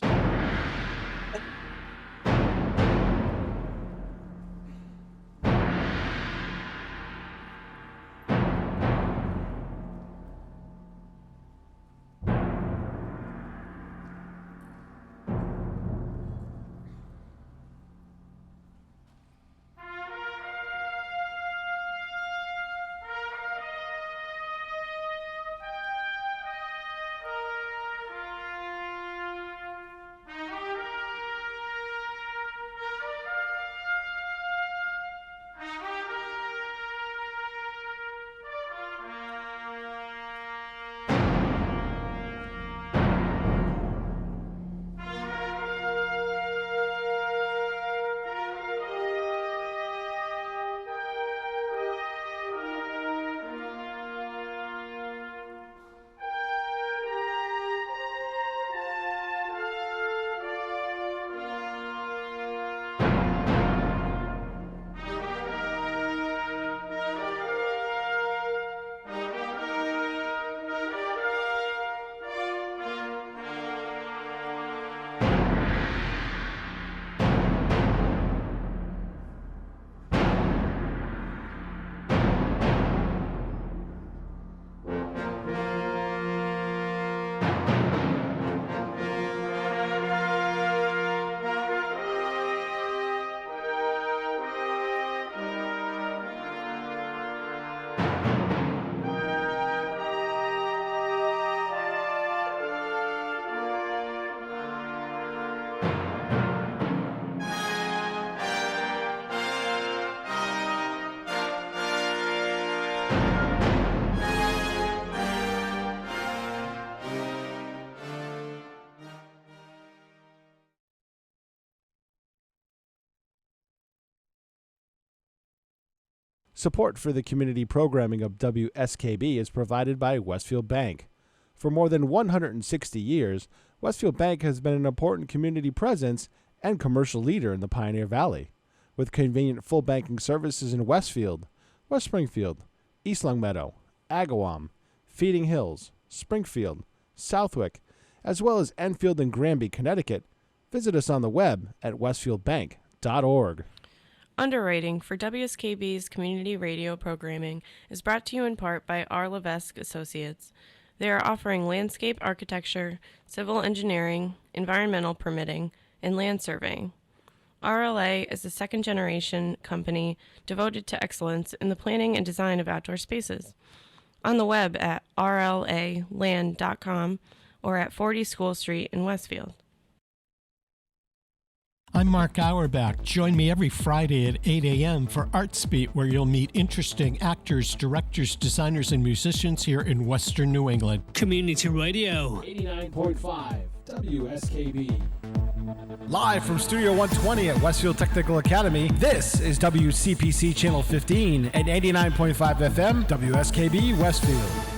Support for the community programming of WSKB is provided by Westfield Bank. For more than 160 years, Westfield Bank has been an important community presence and commercial leader in the Pioneer Valley, with convenient full banking services in Westfield, West Springfield, East Longmeadow, Agawam, Feeding Hills, Springfield, Southwick, as well as Enfield and Granby, Connecticut. Visit us on the web at westfieldbank.org. Underwriting for WSKB's community radio programming is brought to you in part by R. Levesque Associates. They are offering landscape architecture, civil engineering, environmental permitting, and land surveying. RLA is a second-generation company devoted to excellence in the planning and design of outdoor spaces. On the web at rlaland.com or at 40 School Street in Westfield. I'm Mark Auerbach. Join me every Friday at 8 a.m. for Arts Beat, where you'll meet interesting actors, directors, designers, and musicians here in Western New England. Community Radio. 89.5 WSKB. Live from Studio 120 at Westfield Technical Academy, this is WCPC Channel 15 and 89.5 FM, WSKB Westfield.